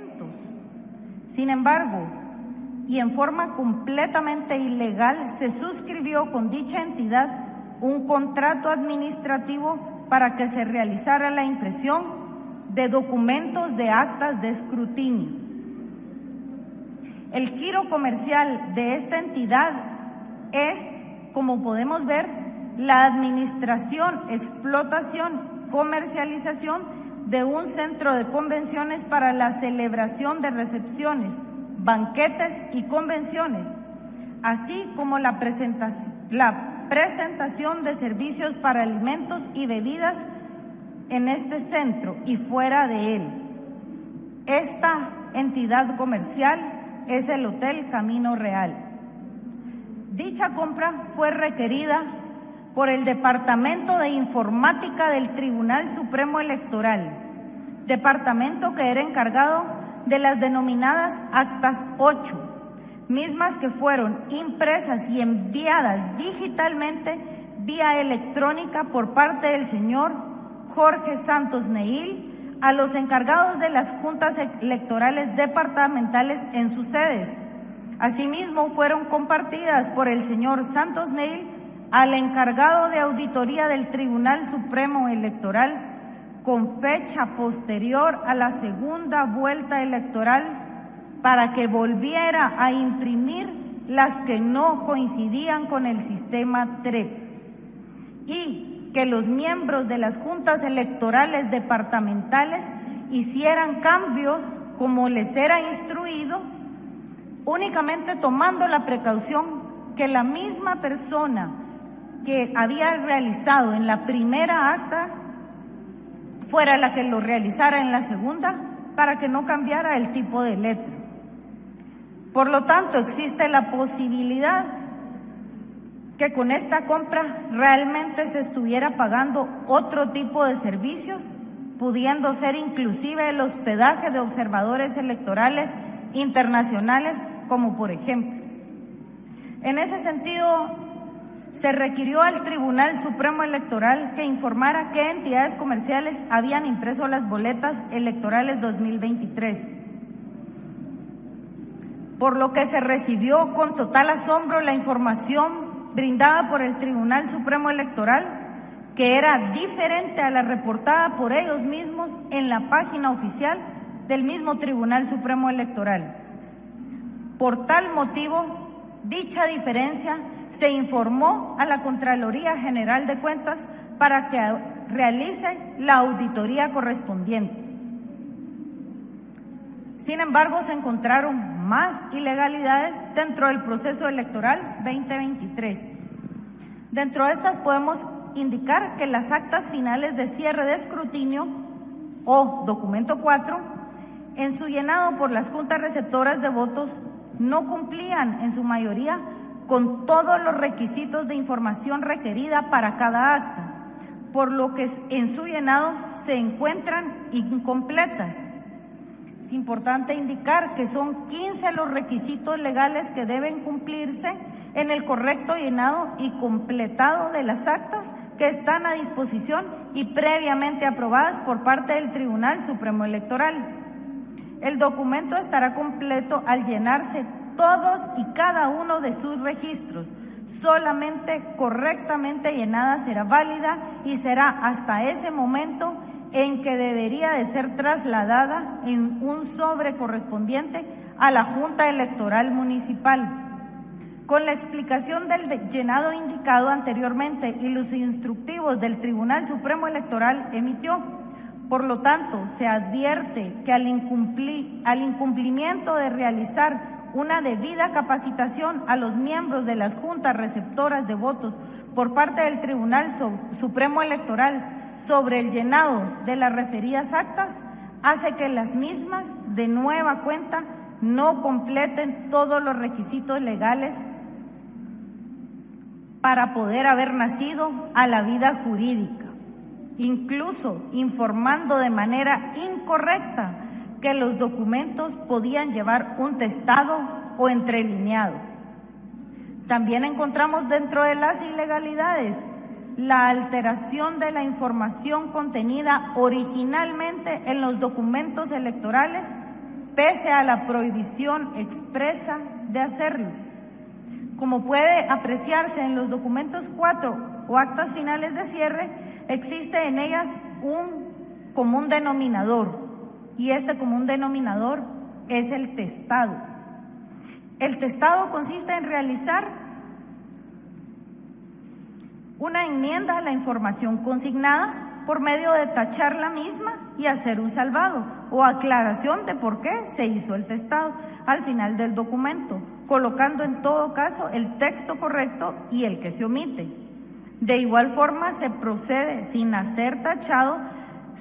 eventos. Sin embargo, y en forma completamente ilegal, se suscribió con dicha entidad un contrato administrativo para que se realizara la impresión de documentos de actas de escrutinio. El giro comercial de esta entidad es, como podemos ver, la administración, explotación, comercialización de un centro de convenciones para la celebración de recepciones, banquetes y convenciones, así como la presentación de servicios para alimentos y bebidas en este centro y fuera de él. Esta entidad comercial es el Hotel Camino Real. Dicha compra fue requerida por el Departamento de Informática del Tribunal Supremo Electoral, departamento que era encargado de las denominadas Actas 8, mismas que fueron impresas y enviadas digitalmente vía electrónica por parte del señor Jorge Santos Neil a los encargados de las juntas electorales departamentales en sus sedes. Asimismo, fueron compartidas por el señor Santos Neil al encargado de auditoría del Tribunal Supremo Electoral con fecha posterior a la segunda vuelta electoral para que volviera a imprimir las que no coincidían con el sistema TREP y que los miembros de las juntas electorales departamentales hicieran cambios como les era instruido, únicamente tomando la precaución que la misma persona que había realizado en la primera acta fuera la que lo realizara en la segunda, para que no cambiara el tipo de letra. Por lo tanto, existe la posibilidad que con esta compra realmente se estuviera pagando otro tipo de servicios, pudiendo ser inclusive el hospedaje de observadores electorales internacionales, como por ejemplo. En ese sentido, se requirió al Tribunal Supremo Electoral que informara qué entidades comerciales habían impreso las boletas electorales 2023. Por lo que se recibió con total asombro la información brindada por el Tribunal Supremo Electoral, que era diferente a la reportada por ellos mismos en la página oficial del mismo Tribunal Supremo Electoral. Por tal motivo, dicha diferencia se informó a la Contraloría General de Cuentas para que realice la auditoría correspondiente. Sin embargo, se encontraron más ilegalidades dentro del proceso electoral 2023. Dentro de estas podemos indicar que las actas finales de cierre de escrutinio o documento 4, en su llenado por las juntas receptoras de votos, no cumplían en su mayoría con todos los requisitos de información requerida para cada acta, por lo que en su llenado se encuentran incompletas. Es importante indicar que son 15 los requisitos legales que deben cumplirse en el correcto llenado y completado de las actas que están a disposición y previamente aprobadas por parte del Tribunal Supremo Electoral. El documento estará completo al llenarse todos y cada uno de sus registros. Solamente correctamente llenada será válida y será hasta ese momento en que debería de ser trasladada en un sobre correspondiente a la Junta Electoral Municipal. Con la explicación del llenado indicado anteriormente y los instructivos del Tribunal Supremo Electoral emitió, por lo tanto, se advierte que al incumplimiento de realizar una debida capacitación a los miembros de las juntas receptoras de votos por parte del Tribunal Supremo Electoral sobre el llenado de las referidas actas, hace que las mismas de nueva cuenta no completen todos los requisitos legales para poder haber nacido a la vida jurídica, incluso informando de manera incorrecta que los documentos podían llevar un testado o entrelineado. También encontramos dentro de las ilegalidades la alteración de la información contenida originalmente en los documentos electorales, pese a la prohibición expresa de hacerlo. Como puede apreciarse en los documentos 4 o actas finales de cierre, existe en ellas un común denominador, y este común denominador es el testado. El testado consiste en realizar una enmienda a la información consignada por medio de tachar la misma y hacer un salvado o aclaración de por qué se hizo el testado al final del documento, colocando en todo caso el texto correcto y el que se omite. De igual forma se procede sin hacer tachado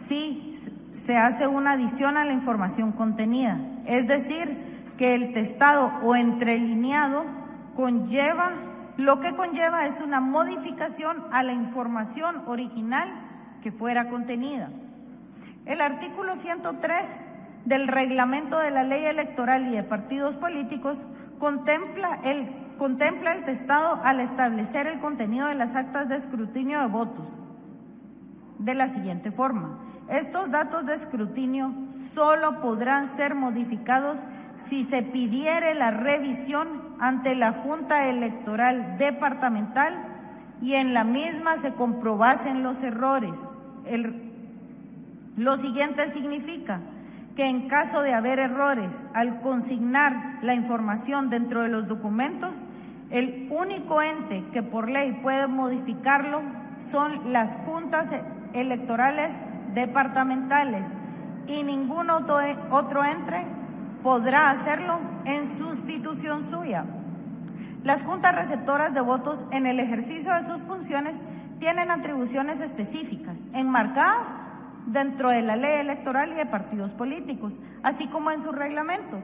si se hace una adición a la información contenida, es decir, que el testado o entrelineado lo que conlleva es una modificación a la información original que fuera contenida. El artículo 103 del Reglamento de la Ley Electoral y de Partidos Políticos contempla el testado al establecer el contenido de las actas de escrutinio de votos de la siguiente forma: estos datos de escrutinio solo podrán ser modificados si se pidiere la revisión ante la Junta Electoral Departamental y en la misma se comprobasen los errores. Lo siguiente significa que en caso de haber errores al consignar la información dentro de los documentos, el único ente que por ley puede modificarlo son las juntas electorales departamentales y ningún otro ente podrá hacerlo en sustitución suya. Las juntas receptoras de votos en el ejercicio de sus funciones tienen atribuciones específicas, enmarcadas dentro de la Ley Electoral y de Partidos Políticos, así como en su reglamento,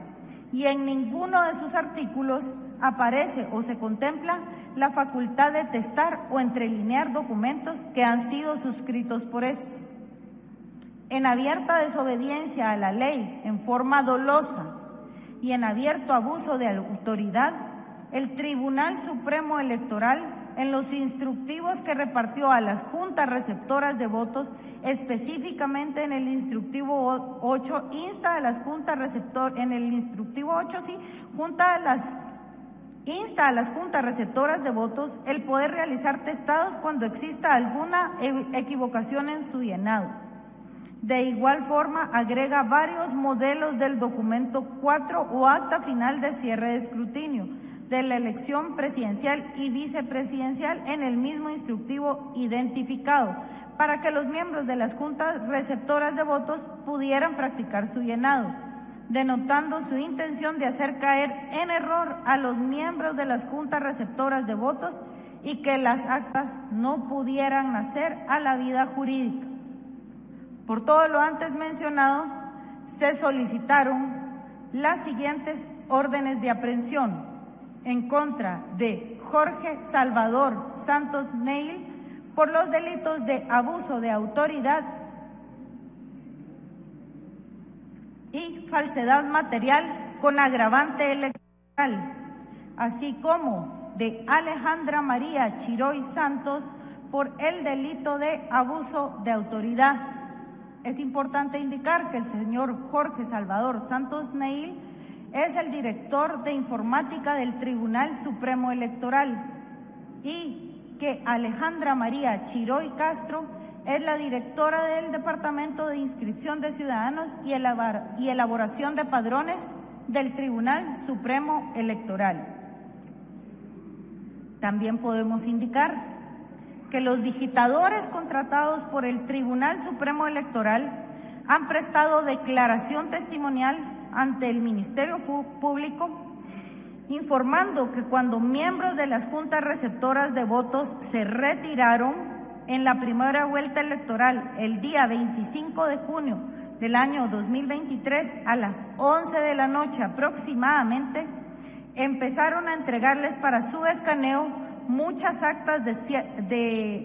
y en ninguno de sus artículos aparece o se contempla la facultad de testar o entrelinear documentos que han sido suscritos por estos. En abierta desobediencia a la ley, en forma dolosa y en abierto abuso de autoridad, el Tribunal Supremo Electoral, en los instructivos que repartió a las juntas receptoras de votos, específicamente en el instructivo 8, insta a las juntas receptoras, en el instructivo 8 sí, insta a las juntas receptoras de votos el poder realizar testados cuando exista alguna equivocación en su llenado. De igual forma, agrega varios modelos del documento 4 o acta final de cierre de escrutinio de la elección presidencial y vicepresidencial en el mismo instructivo identificado, para que los miembros de las juntas receptoras de votos pudieran practicar su llenado, denotando su intención de hacer caer en error a los miembros de las juntas receptoras de votos y que las actas no pudieran nacer a la vida jurídica. Por todo lo antes mencionado, se solicitaron las siguientes órdenes de aprehensión en contra de Jorge Salvador Santos Neil por los delitos de abuso de autoridad y falsedad material con agravante electoral, así como de Alejandra María Chiroy Santos por el delito de abuso de autoridad. Es importante indicar que el señor Jorge Salvador Santos Neil es el director de informática del Tribunal Supremo Electoral y que Alejandra María Chiroy Castro es la directora del Departamento de Inscripción de Ciudadanos y Elaboración de Padrones del Tribunal Supremo Electoral. También podemos indicar que los digitadores contratados por el Tribunal Supremo Electoral han prestado declaración testimonial ante el Ministerio Público, informando que cuando miembros de las juntas receptoras de votos se retiraron en la primera vuelta electoral el día 25 de junio del año 2023 a las 11 de la noche aproximadamente, empezaron a entregarles para su escaneo muchas actas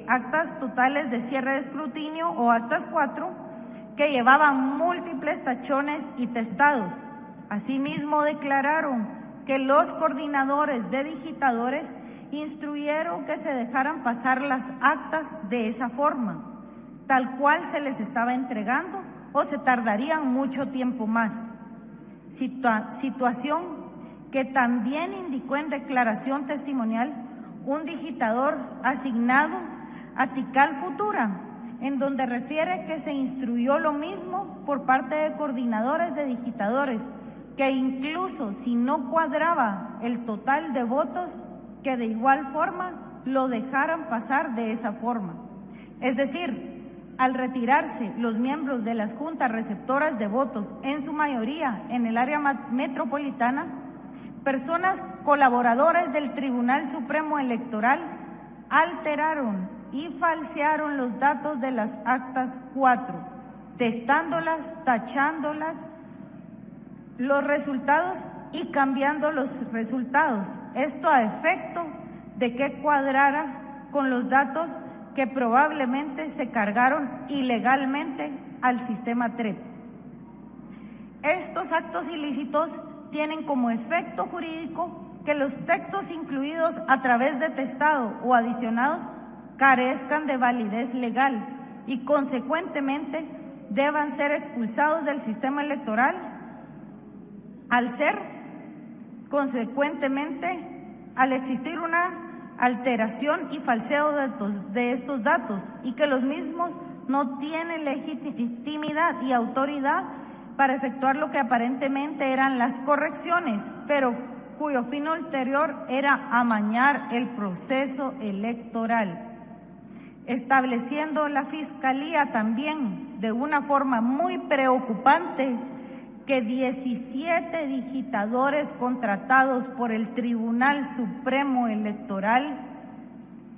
actas totales de cierre de escrutinio o actas 4 que llevaban múltiples tachones y testados. Asimismo declararon que los coordinadores de digitadores instruyeron que se dejaran pasar las actas de esa forma, tal cual se les estaba entregando o se tardarían mucho tiempo más. situación que también indicó en declaración testimonial un digitador asignado a Tikal Futura, en donde refiere que se instruyó lo mismo por parte de coordinadores de digitadores, que incluso si no cuadraba el total de votos, que de igual forma lo dejaran pasar de esa forma. Es decir, al retirarse los miembros de las juntas receptoras de votos, en su mayoría en el área metropolitana, personas colaboradores del Tribunal Supremo Electoral alteraron y falsearon los datos de las actas 4, testándolas, tachándolas, los resultados y cambiando los resultados. Esto a efecto de que cuadrara con los datos que probablemente se cargaron ilegalmente al sistema TREP. Estos actos ilícitos tienen como efecto jurídico que los textos incluidos a través de testado o adicionados carezcan de validez legal y consecuentemente deban ser expulsados del sistema electoral, al ser consecuentemente al existir una alteración y falseo de estos datos y que los mismos no tienen legitimidad y autoridad para efectuar lo que aparentemente eran las correcciones, pero cuyo fin ulterior era amañar el proceso electoral, estableciendo la Fiscalía también de una forma muy preocupante que 17 digitadores contratados por el Tribunal Supremo Electoral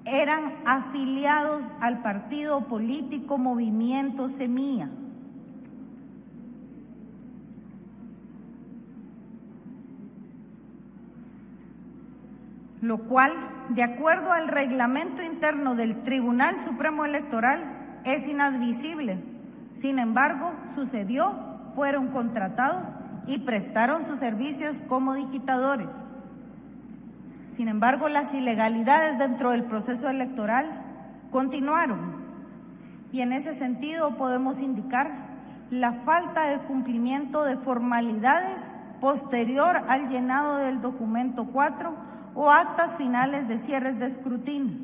eran afiliados al partido político Movimiento Semilla. Lo cual, de acuerdo al reglamento interno del Tribunal Supremo Electoral, es inadmisible. Sin embargo, sucedió, fueron contratados y prestaron sus servicios como digitadores. Sin embargo, las ilegalidades dentro del proceso electoral continuaron. Y en ese sentido podemos indicar la falta de cumplimiento de formalidades posterior al llenado del documento 4 o actas finales de cierres de escrutinio.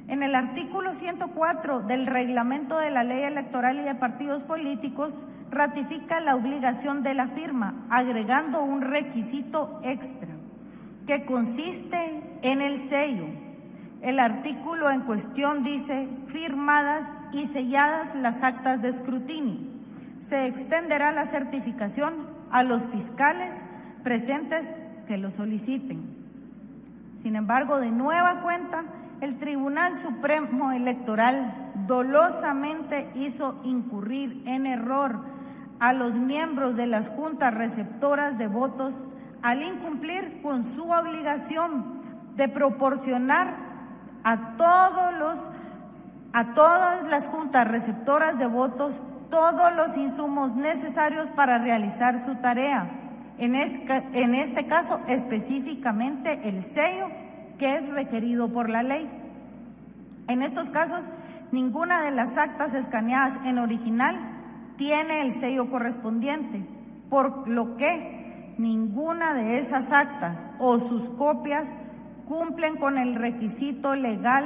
En el artículo 104 del reglamento de la Ley Electoral y de Partidos Políticos ratifica la obligación de la firma, agregando un requisito extra que consiste en el sello. El artículo en cuestión dice: firmadas y selladas las actas de escrutinio. Se extenderá la certificación a los fiscales presentes que lo soliciten. Sin embargo, de nueva cuenta, el Tribunal Supremo Electoral dolosamente hizo incurrir en error a los miembros de las juntas receptoras de votos al incumplir con su obligación de proporcionar a todas las juntas receptoras de votos todos los insumos necesarios para realizar su tarea. En este caso, específicamente el sello que es requerido por la ley. En estos casos, ninguna de las actas escaneadas en original tiene el sello correspondiente, por lo que ninguna de esas actas o sus copias cumplen con el requisito legal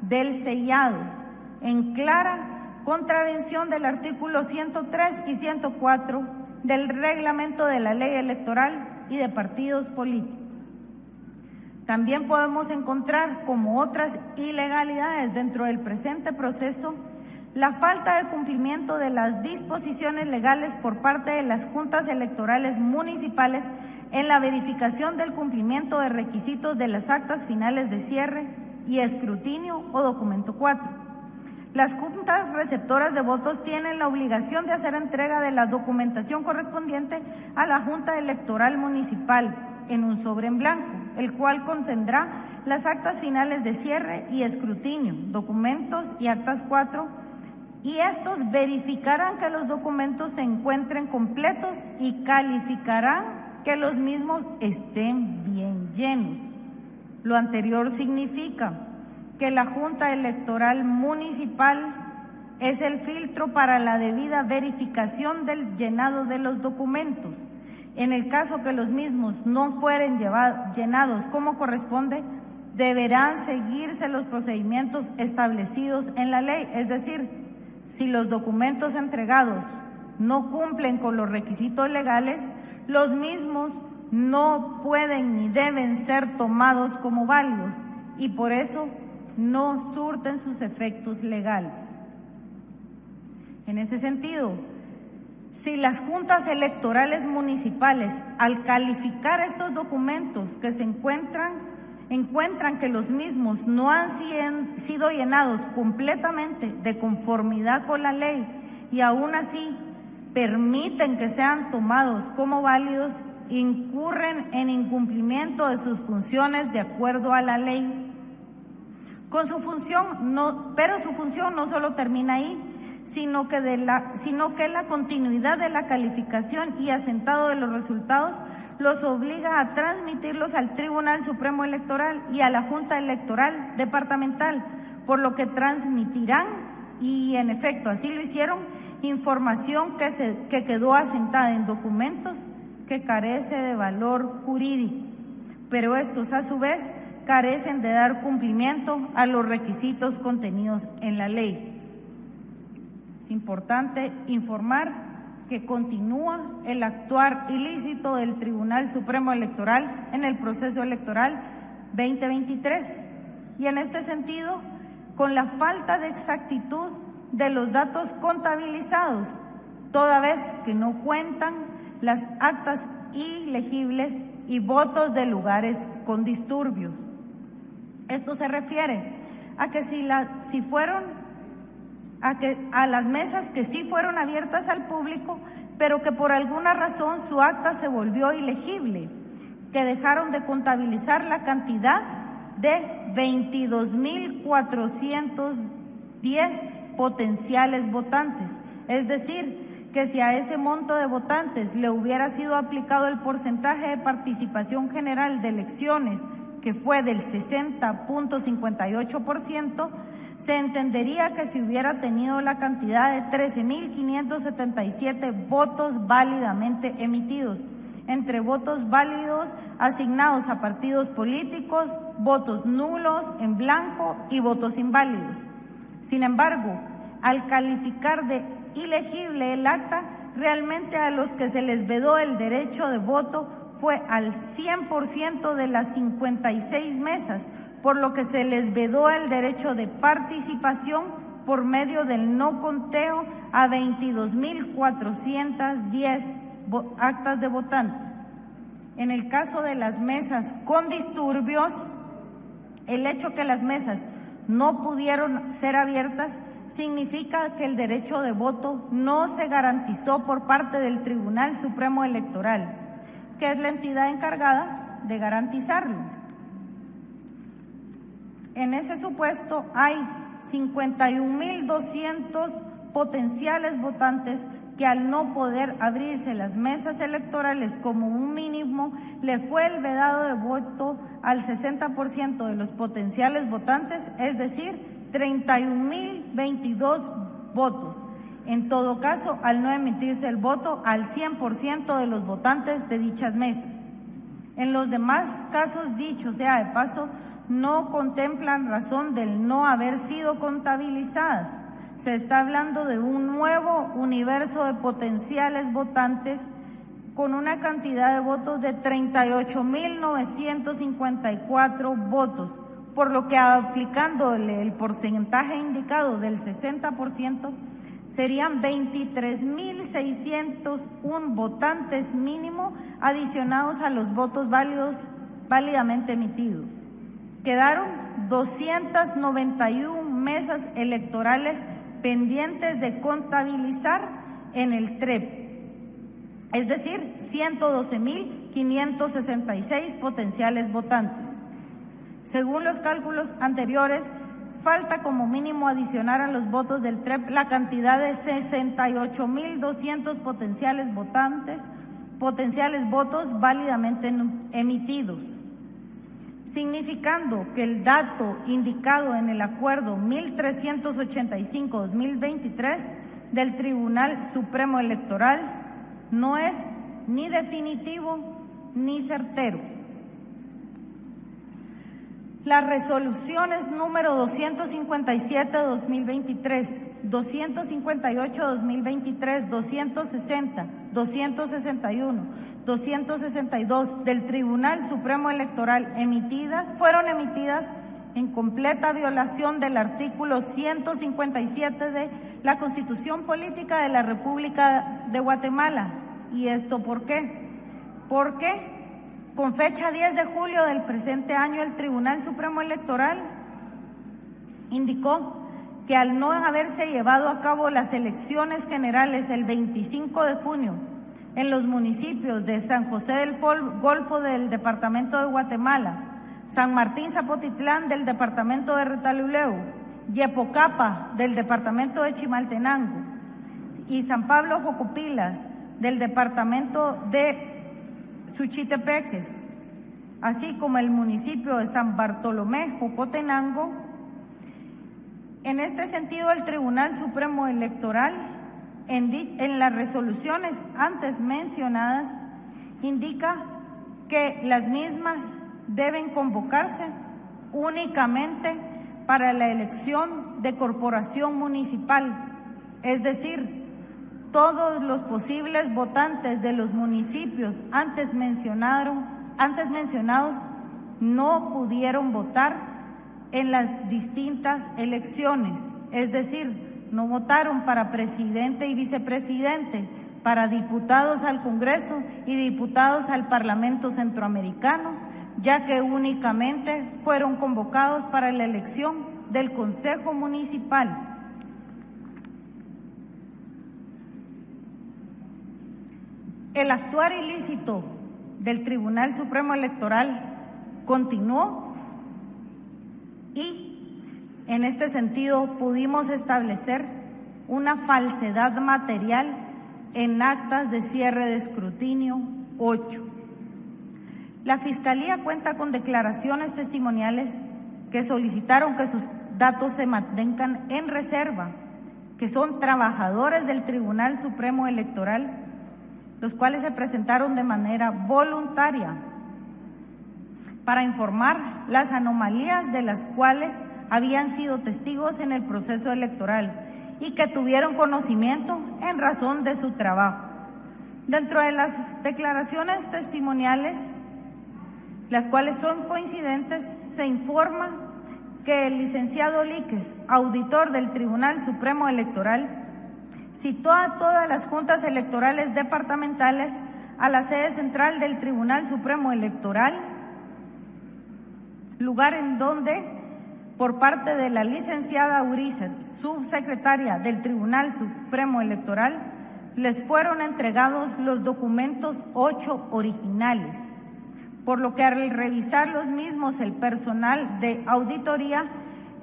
del sellado, en clara contravención del artículo 103 y 104 del reglamento de la Ley Electoral y de Partidos Políticos. También podemos encontrar como otras ilegalidades dentro del presente proceso la falta de cumplimiento de las disposiciones legales por parte de las juntas electorales municipales en la verificación del cumplimiento de requisitos de las actas finales de cierre y escrutinio o documento 4. Las juntas receptoras de votos tienen la obligación de hacer entrega de la documentación correspondiente a la Junta Electoral Municipal en un sobre en blanco, el cual contendrá las actas finales de cierre y escrutinio, documentos y actas 4, y estos verificarán que los documentos se encuentren completos y calificarán que los mismos estén bien llenos. Lo anterior significa que la Junta Electoral Municipal es el filtro para la debida verificación del llenado de los documentos, En el caso que los mismos no fueren llenados como corresponde, deberán seguirse los procedimientos establecidos en la ley. Es decir, si los documentos entregados no cumplen con los requisitos legales, los mismos no pueden ni deben ser tomados como válidos y por eso no surten sus efectos legales. En ese sentido, si las juntas electorales municipales, al calificar estos documentos que se encuentran que los mismos no han sido llenados completamente de conformidad con la ley y aún así permiten que sean tomados como válidos, incurren en incumplimiento de sus funciones de acuerdo a la ley. Pero su función no solo termina ahí, sino que la continuidad de la calificación y asentado de los resultados los obliga a transmitirlos al Tribunal Supremo Electoral y a la Junta Electoral Departamental, por lo que transmitirán, y en efecto así lo hicieron, información que quedó asentada en documentos que carece de valor jurídico, pero estos a su vez carecen de dar cumplimiento a los requisitos contenidos en la ley. Es importante informar que continúa el actuar ilícito del Tribunal Supremo Electoral en el proceso electoral 2023 y en este sentido, con la falta de exactitud de los datos contabilizados, toda vez que no cuentan las actas ilegibles y votos de lugares con disturbios. Esto se refiere a que a las mesas que sí fueron abiertas al público, pero que por alguna razón su acta se volvió ilegible, que dejaron de contabilizar la cantidad de 22.410 potenciales votantes. Es decir, que si a ese monto de votantes le hubiera sido aplicado el porcentaje de participación general de elecciones, que fue del 60.58%, se entendería que si hubiera tenido la cantidad de 13.577 votos válidamente emitidos, entre votos válidos asignados a partidos políticos, votos nulos, en blanco y votos inválidos. Sin embargo, al calificar de ilegible el acta, realmente a los que se les vedó el derecho de voto fue al 100% de las 56 mesas, por lo que se les vedó el derecho de participación por medio del no conteo a 22.410 actas de votantes. En el caso de las mesas con disturbios, el hecho que las mesas no pudieron ser abiertas significa que el derecho de voto no se garantizó por parte del Tribunal Supremo Electoral, que es la entidad encargada de garantizarlo. En ese supuesto hay 51.200 potenciales votantes que al no poder abrirse las mesas electorales como un mínimo, le fue el vedado de voto al 60% de los potenciales votantes, es decir, 31.022 votos. En todo caso, al no emitirse el voto al 100% de los votantes de dichas mesas. En los demás casos, dicho sea de paso, no contemplan razón del no haber sido contabilizadas. Se está hablando de un nuevo universo de potenciales votantes con una cantidad de votos de 38.954 votos, por lo que aplicándole el porcentaje indicado del 60%, serían 23.601 votantes mínimo adicionados a los votos válidos válidamente emitidos. Quedaron 291 mesas electorales pendientes de contabilizar en el TREP, es decir, 112.566 potenciales votantes. Según los cálculos anteriores, falta como mínimo adicionar a los votos del TREP la cantidad de 68.200 potenciales votos válidamente emitidos, significando que el dato indicado en el acuerdo 1385-2023 del Tribunal Supremo Electoral no es ni definitivo ni certero. Las resoluciones número 257-2023, 258-2023, 260, 261, 262 del Tribunal Supremo Electoral fueron emitidas en completa violación del artículo 157 de la Constitución Política de la República de Guatemala. ¿Y esto por qué? Porque con fecha 10 de julio del presente año, el Tribunal Supremo Electoral indicó que al no haberse llevado a cabo las elecciones generales el 25 de junio en los municipios de San José del Golfo del Departamento de Guatemala, San Martín Zapotitlán del Departamento de Retaluleu, Yepocapa del Departamento de Chimaltenango y San Pablo Jocopilas del Departamento de Suchitepeques, así como el municipio de San Bartolomé, Jocotenango. En este sentido, el Tribunal Supremo Electoral, en las resoluciones antes mencionadas, indica que las mismas deben convocarse únicamente para la elección de corporación municipal, es decir, todos los posibles votantes de los municipios antes mencionados no pudieron votar en las distintas elecciones, es decir, no votaron para presidente y vicepresidente, para diputados al Congreso y diputados al Parlamento Centroamericano, ya que únicamente fueron convocados para la elección del Consejo Municipal. El actuar ilícito del Tribunal Supremo Electoral continuó y en este sentido pudimos establecer una falsedad material en actas de cierre de escrutinio 8. La Fiscalía cuenta con declaraciones testimoniales que solicitaron que sus datos se mantengan en reserva, que son trabajadores del Tribunal Supremo Electoral, los cuales se presentaron de manera voluntaria para informar las anomalías de las cuales habían sido testigos en el proceso electoral y que tuvieron conocimiento en razón de su trabajo. Dentro de las declaraciones testimoniales, las cuales son coincidentes, se informa que el licenciado Líquez, auditor del Tribunal Supremo Electoral, citó a todas las juntas electorales departamentales a la sede central del Tribunal Supremo Electoral, lugar en donde, por parte de la licenciada Urícer, subsecretaria del Tribunal Supremo Electoral, les fueron entregados los documentos 8 originales, por lo que al revisar los mismos el personal de auditoría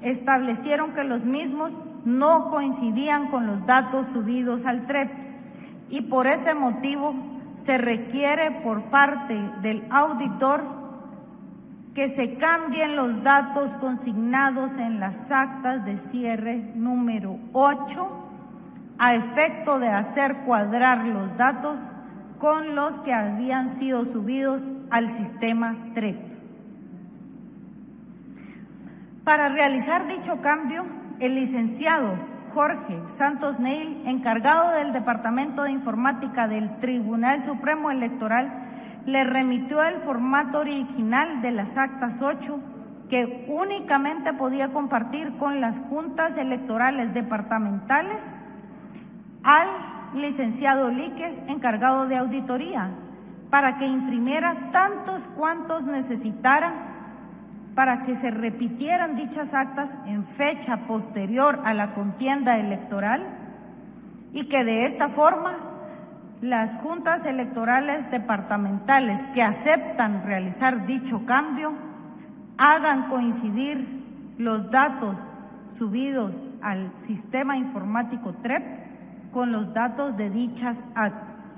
establecieron que los mismos no coincidían con los datos subidos al TREP y por ese motivo se requiere por parte del auditor que se cambien los datos consignados en las actas de cierre número 8 a efecto de hacer cuadrar los datos con los que habían sido subidos al sistema TREP. Para realizar dicho cambio, el licenciado Jorge Santos Neil, encargado del Departamento de Informática del Tribunal Supremo Electoral, le remitió el formato original de las actas 8 que únicamente podía compartir con las juntas electorales departamentales al licenciado Líquez, encargado de auditoría, para que imprimiera tantos cuantos necesitara para que se repitieran dichas actas en fecha posterior a la contienda electoral y que de esta forma las juntas electorales departamentales que aceptan realizar dicho cambio hagan coincidir los datos subidos al sistema informático TREP con los datos de dichas actas.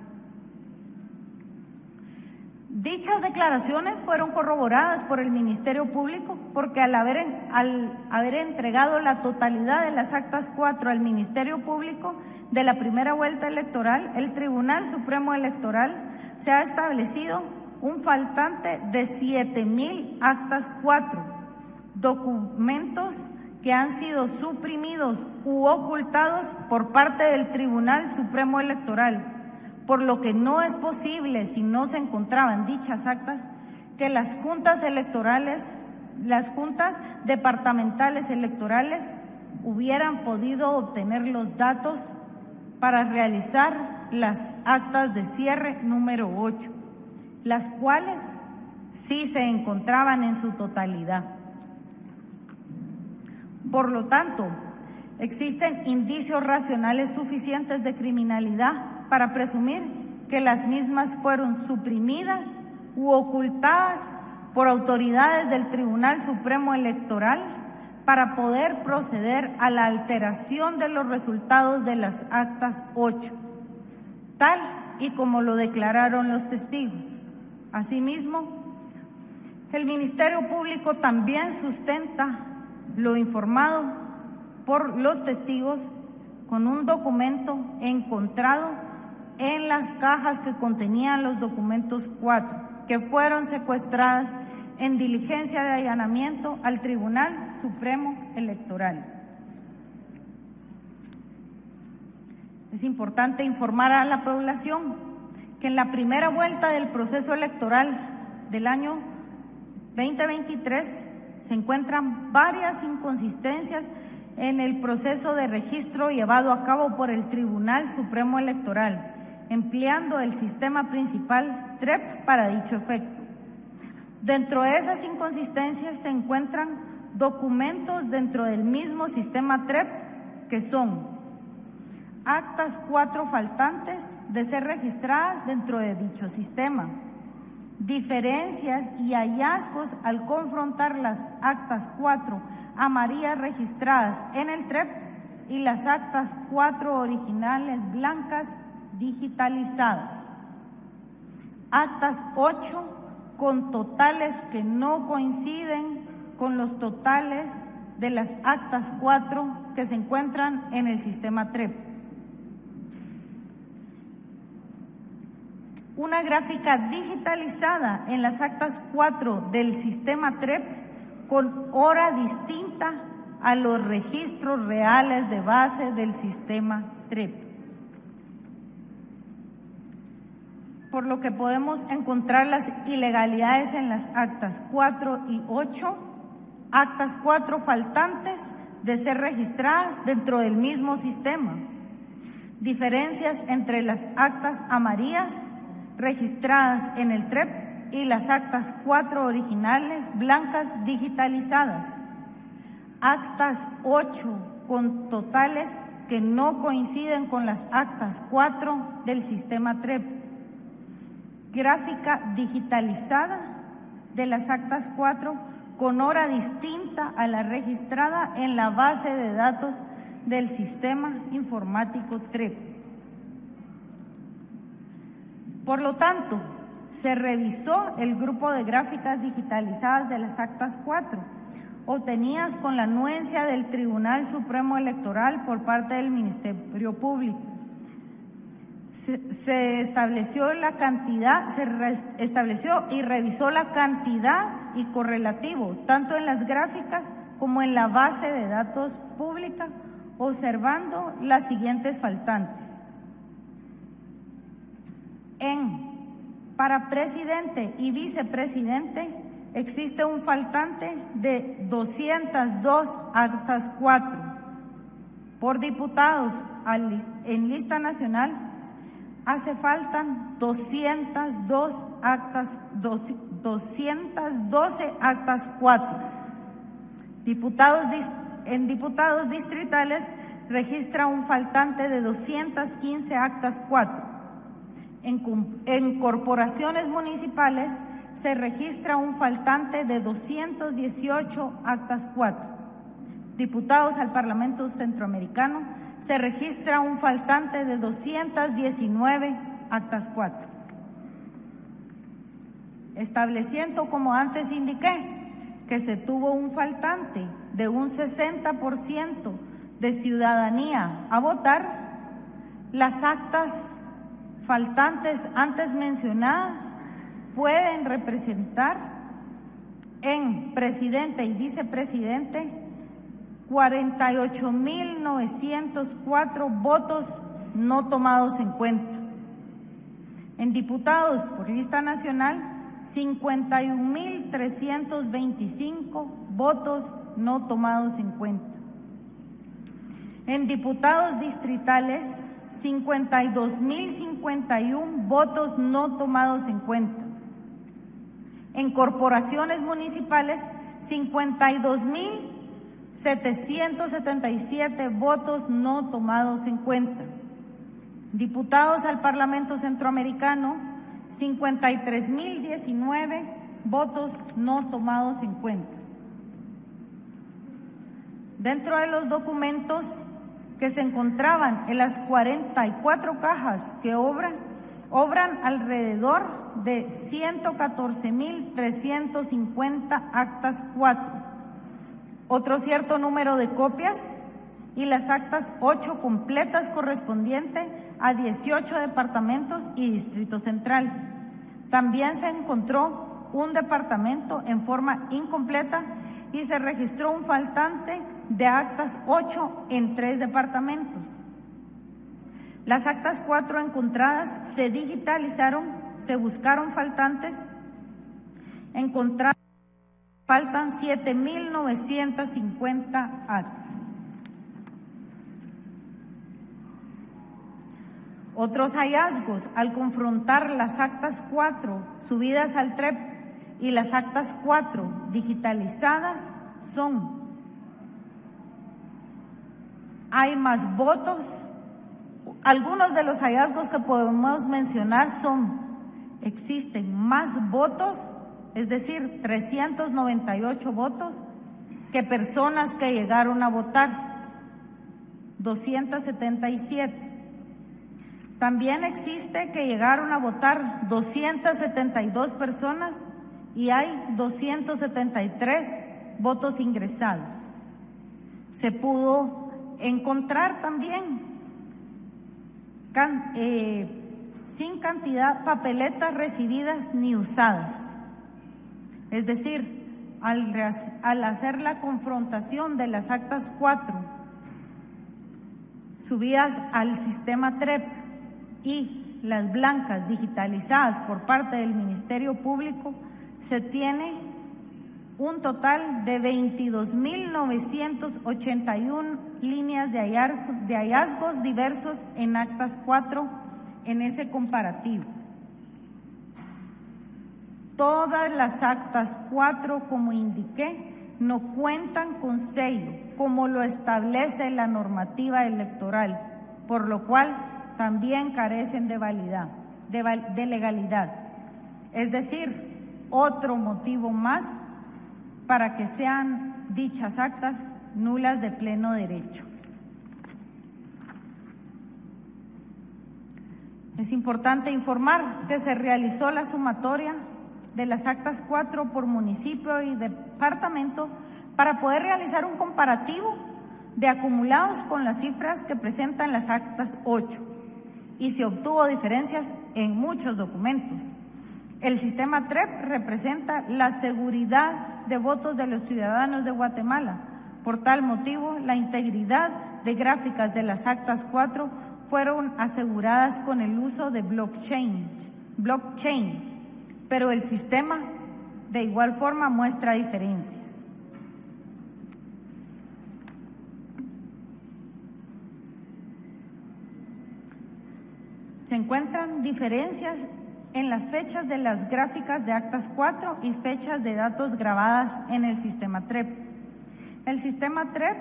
Dichas declaraciones fueron corroboradas por el Ministerio Público porque al haber entregado la totalidad de las actas 4 al Ministerio Público de la primera vuelta electoral, el Tribunal Supremo Electoral se ha establecido un faltante de 7,000 actas 4, documentos que han sido suprimidos u ocultados por parte del Tribunal Supremo Electoral, por lo que no es posible, si no se encontraban dichas actas, que las juntas departamentales electorales hubieran podido obtener los datos para realizar las actas de cierre número 8, las cuales sí se encontraban en su totalidad. Por lo tanto, existen indicios racionales suficientes de criminalidad para presumir que las mismas fueron suprimidas u ocultadas por autoridades del Tribunal Supremo Electoral para poder proceder a la alteración de los resultados de las actas 8, tal y como lo declararon los testigos. Asimismo, el Ministerio Público también sustenta lo informado por los testigos con un documento encontrado en las cajas que contenían los documentos 4, que fueron secuestradas en diligencia de allanamiento al Tribunal Supremo Electoral. Es importante informar a la población que en la primera vuelta del proceso electoral del año 2023 se encuentran varias inconsistencias en el proceso de registro llevado a cabo por el Tribunal Supremo Electoral, empleando el sistema principal TREP para dicho efecto. Dentro de esas inconsistencias se encuentran documentos dentro del mismo sistema TREP que son actas 4 faltantes de ser registradas dentro de dicho sistema, diferencias y hallazgos al confrontar las actas 4 amarillas registradas en el TREP y las actas 4 originales blancas digitalizadas, actas 8 con totales que no coinciden con los totales de las actas 4 que se encuentran en el sistema TREP. Una gráfica digitalizada en las actas 4 del sistema TREP con hora distinta a los registros reales de base del sistema TREP. Por lo que podemos encontrar las ilegalidades en las actas 4 y 8, actas 4 faltantes de ser registradas dentro del mismo sistema, diferencias entre las actas amarillas registradas en el TREP y las actas 4 originales blancas digitalizadas, actas 8 con totales que no coinciden con las actas 4 del sistema TREP, gráfica digitalizada de las actas 4 con hora distinta a la registrada en la base de datos del sistema informático TREP. Por lo tanto, se revisó el grupo de gráficas digitalizadas de las actas 4, obtenidas con la anuencia del Tribunal Supremo Electoral por parte del Ministerio Público. Se estableció y revisó la cantidad y correlativo, tanto en las gráficas como en la base de datos pública, observando las siguientes faltantes. Para presidente y vicepresidente existe un faltante de 202 actas 4. Por diputados en lista nacional hace faltan 212 actas 4. En diputados distritales registra un faltante de 215 actas 4. En corporaciones municipales se registra un faltante de 218 actas 4. Diputados al Parlamento Centroamericano se registra un faltante de 219 actas 4. Estableciendo, como antes indiqué, que se tuvo un faltante de un 60% de ciudadanía a votar, las actas faltantes antes mencionadas pueden representar en presidente y vicepresidente 48.904 votos no tomados en cuenta. En diputados por lista nacional, 51.325 votos no tomados en cuenta. En diputados distritales, 52.051 votos no tomados en cuenta. En corporaciones municipales, 52.777 votos no tomados en cuenta. Diputados al Parlamento Centroamericano, 53.019 votos no tomados en cuenta. Dentro de los documentos que se encontraban en las 44 cajas que obran alrededor de 114.350 actas 4, otro cierto número de copias y las actas 8 completas correspondientes a 18 departamentos y Distrito Central. También se encontró un departamento en forma incompleta y se registró un faltante de actas 8 en 3 departamentos. Las actas 4 encontradas se digitalizaron, se buscaron faltantes, faltan 7.950 actas. Otros hallazgos al confrontar las actas 4 subidas al TREP y las actas 4 digitalizadas son: hay más votos. Algunos de los hallazgos que podemos mencionar son: existen más votos, es decir, 398 votos, que personas que llegaron a votar, 277. También existe que llegaron a votar 272 personas y hay 273 votos ingresados. Se pudo encontrar también sin cantidad papeletas recibidas ni usadas. Es decir, al hacer la confrontación de las actas 4 subidas al sistema TREP y las blancas digitalizadas por parte del Ministerio Público, se tiene un total de 22.981 líneas de hallazgos diversos en actas 4 en ese comparativo. Todas las actas 4, como indiqué, no cuentan con sello, como lo establece la normativa electoral, por lo cual también carecen de legalidad. Es decir, otro motivo más para que sean dichas actas nulas de pleno derecho. Es importante informar que se realizó la sumatoria de las actas 4 por municipio y departamento para poder realizar un comparativo de acumulados con las cifras que presentan las actas 8 y se obtuvo diferencias en muchos documentos. El sistema TREP representa la seguridad de votos de los ciudadanos de Guatemala. Por tal motivo, la integridad de gráficas de las actas 4 fueron aseguradas con el uso de blockchain, pero el sistema de igual forma muestra diferencias. Se encuentran diferencias en las fechas de las gráficas de actas 4 y fechas de datos grabadas en el sistema TREP. El sistema TREP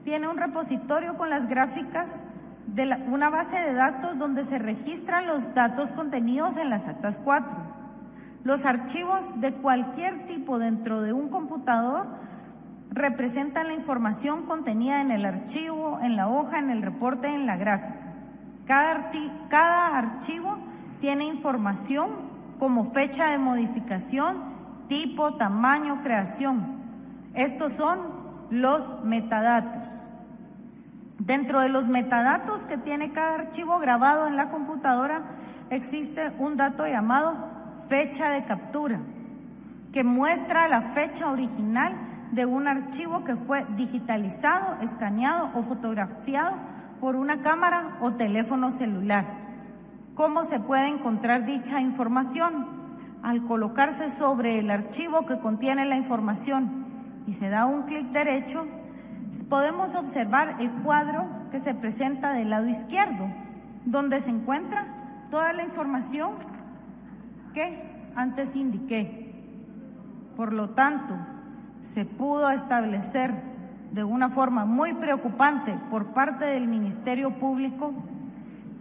tiene un repositorio con las gráficas de una base de datos donde se registran los datos contenidos en las actas 4. Los archivos de cualquier tipo dentro de un computador representan la información contenida en el archivo, en la hoja, en el reporte, en la gráfica. Cada archivo tiene información como fecha de modificación, tipo, tamaño, creación. Estos son los metadatos. Dentro de los metadatos que tiene cada archivo grabado en la computadora existe un dato llamado fecha de captura, que muestra la fecha original de un archivo que fue digitalizado, escaneado o fotografiado por una cámara o teléfono celular. ¿Cómo se puede encontrar dicha información? Al colocarse sobre el archivo que contiene la información y se da un clic derecho, podemos observar el cuadro que se presenta del lado izquierdo, donde se encuentra toda la información que antes indiqué. Por lo tanto, se pudo establecer de una forma muy preocupante por parte del Ministerio Público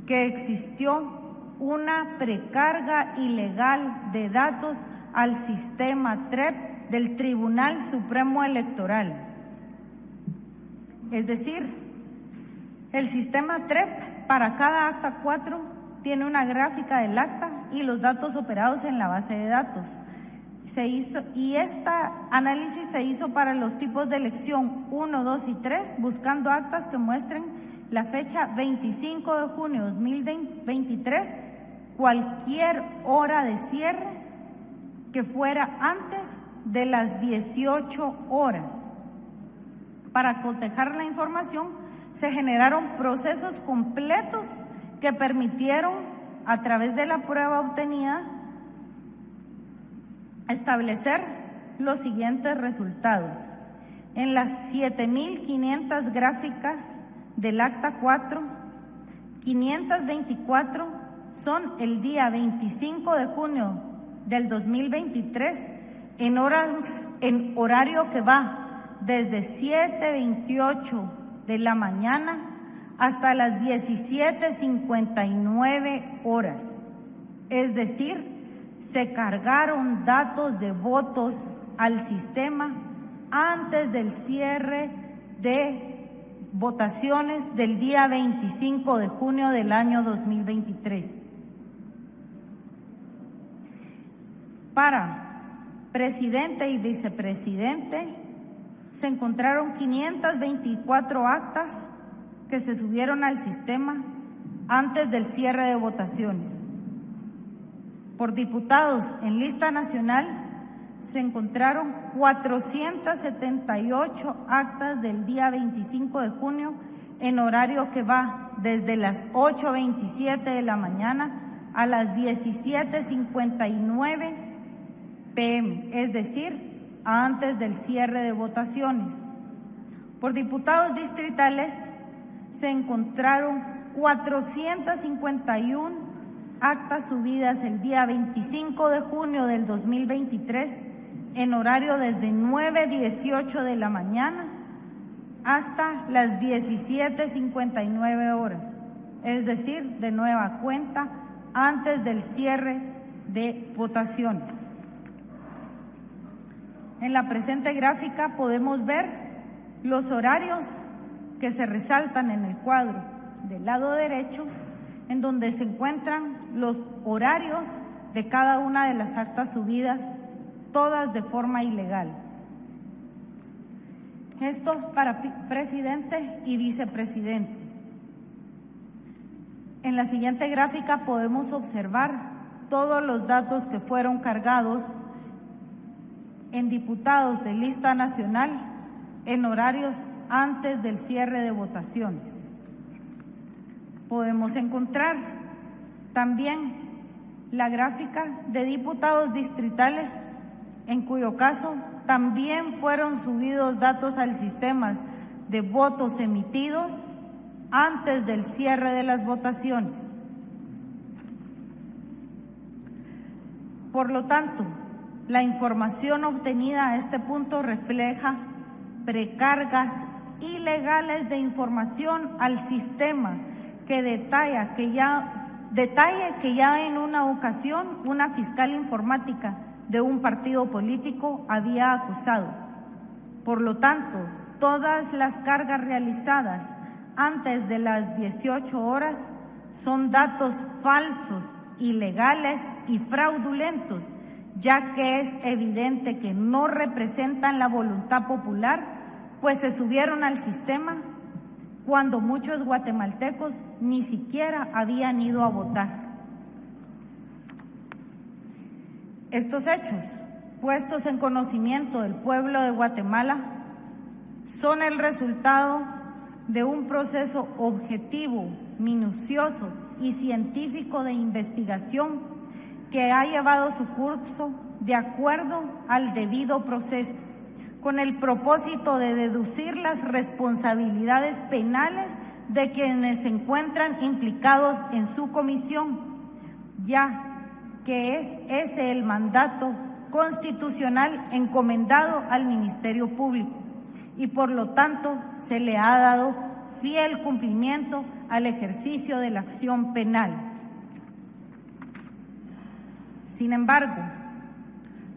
que existió una precarga ilegal de datos al sistema TREP del Tribunal Supremo Electoral. Es decir, el sistema TREP para cada acta 4 tiene una gráfica del acta y los datos operados en la base de datos. Este análisis se hizo para los tipos de elección 1, 2 y 3, buscando actas que muestren la fecha 25 de junio de 2023, cualquier hora de cierre que fuera antes de las 18 horas. Para cotejar la información, se generaron procesos completos que permitieron, a través de la prueba obtenida, establecer los siguientes resultados. En las 7.500 gráficas del acta 4, 524 son el día 25 de junio del 2023 en horario que va desde 7:28 de la mañana hasta las 17:59 horas. Es decir, se cargaron datos de votos al sistema antes del cierre de votaciones del día 25 de junio del año 2023. Para presidente y vicepresidente se encontraron 524 actas que se subieron al sistema antes del cierre de votaciones. Por diputados en lista nacional se encontraron 478 actas del día 25 de junio en horario que va desde las 8:27 de la mañana a las 17:59 p.m., es decir, antes del cierre de votaciones. Por diputados distritales se encontraron 451 actas subidas el día 25 de junio del 2023 en horario desde 9:18 de la mañana hasta las 17:59 horas, es decir, de nueva cuenta, antes del cierre de votaciones. En la presente gráfica podemos ver los horarios que se resaltan en el cuadro del lado derecho, en donde se encuentran los horarios de cada una de las actas subidas, todas de forma ilegal. Esto para presidente y vicepresidente. En la siguiente gráfica podemos observar todos los datos que fueron cargados en diputados de lista nacional en horarios antes del cierre de votaciones. Podemos encontrar también la gráfica de diputados distritales, en cuyo caso también fueron subidos datos al sistema de votos emitidos antes del cierre de las votaciones. Por lo tanto, la información obtenida a este punto refleja precargas ilegales de información al sistema que detalle que ya en una ocasión una fiscal informática de un partido político había acusado. Por lo tanto, todas las cargas realizadas antes de las 18 horas son datos falsos, ilegales y fraudulentos, ya que es evidente que no representan la voluntad popular, pues se subieron al sistema cuando muchos guatemaltecos ni siquiera habían ido a votar. Estos hechos, puestos en conocimiento del pueblo de Guatemala, son el resultado de un proceso objetivo, minucioso y científico de investigación que ha llevado su curso de acuerdo al debido proceso, con el propósito de deducir las responsabilidades penales de quienes se encuentran implicados en su comisión, ya que es ese el mandato constitucional encomendado al Ministerio Público y por lo tanto se le ha dado fiel cumplimiento al ejercicio de la acción penal. Sin embargo,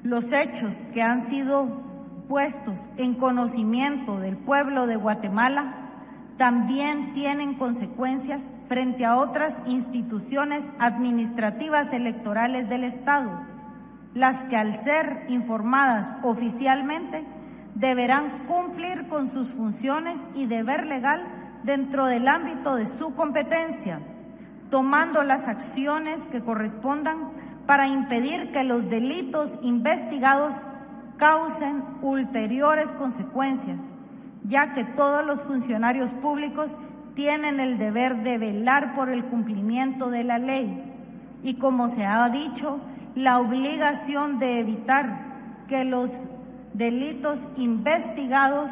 los hechos que han sido puestos en conocimiento del pueblo de Guatemala también tienen consecuencias frente a otras instituciones administrativas electorales del Estado, las que al ser informadas oficialmente deberán cumplir con sus funciones y deber legal dentro del ámbito de su competencia, tomando las acciones que correspondan para impedir que los delitos investigados causen ulteriores consecuencias, ya que todos los funcionarios públicos tienen el deber de velar por el cumplimiento de la ley y, como se ha dicho, la obligación de evitar que los delitos investigados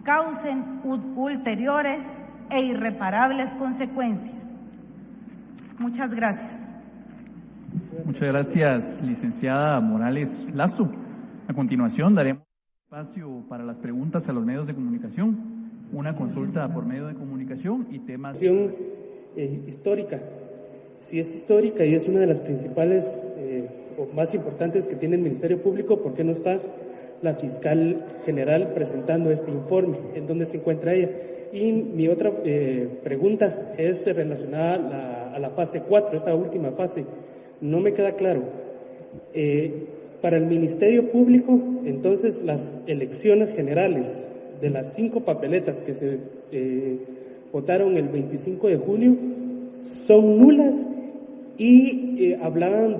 causen ulteriores e irreparables consecuencias. Muchas gracias. Muchas gracias, licenciada Morales Lazo. A continuación daremos espacio para las preguntas a los medios de comunicación, una consulta por medio de comunicación y temas... Histórica. Si es histórica y es una de las principales o más importantes que tiene el Ministerio Público, ¿por qué no está la fiscal general presentando este informe? ¿En dónde se encuentra ella? Y mi otra pregunta es relacionada a la fase 4, esta última fase. No me queda claro. Para el Ministerio Público, entonces, las elecciones generales de las 5 papeletas que se votaron el 25 de junio son nulas y hablaban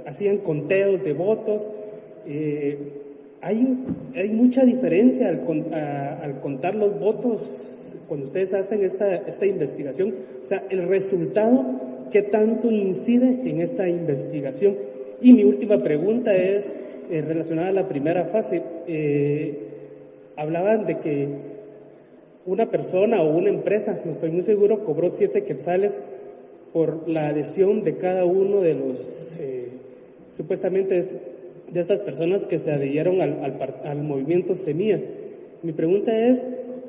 hacían conteos de votos. Hay mucha diferencia al contar los votos cuando ustedes hacen esta investigación. O sea, el resultado, ¿qué tanto incide en esta investigación? Y mi última pregunta es relacionada a la primera fase. Hablaban de que una persona o una empresa, no estoy muy seguro, cobró 7 quetzales por la adhesión de cada uno de los, supuestamente, de estas personas que se adhirieron al movimiento Semilla. Mi pregunta es,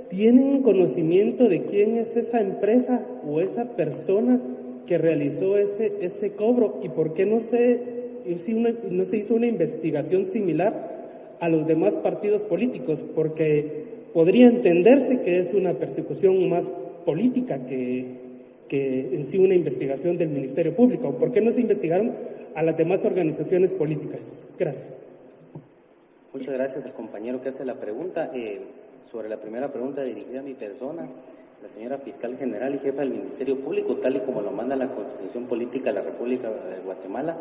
¿tienen conocimiento de quién es esa empresa o esa persona que realizó ese cobro? ¿Y por qué no se hizo una investigación similar a los demás partidos políticos? Porque podría entenderse que es una persecución más política que en sí una investigación del Ministerio Público. ¿Por qué no se investigaron a las demás organizaciones políticas? Gracias. Muchas gracias al compañero que hace la pregunta. Sobre la primera pregunta dirigida a mi persona, la señora fiscal general y jefa del Ministerio Público, tal y como lo manda la Constitución Política de la República de Guatemala,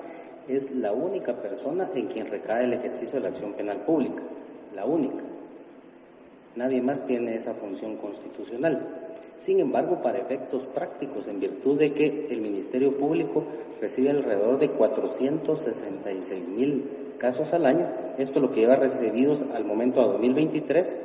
es la única persona en quien recae el ejercicio de la acción penal pública, la única. Nadie más tiene esa función constitucional. Sin embargo, para efectos prácticos, en virtud de que el Ministerio Público recibe alrededor de 466,000 casos al año, esto es lo que lleva recibidos al momento a 2023,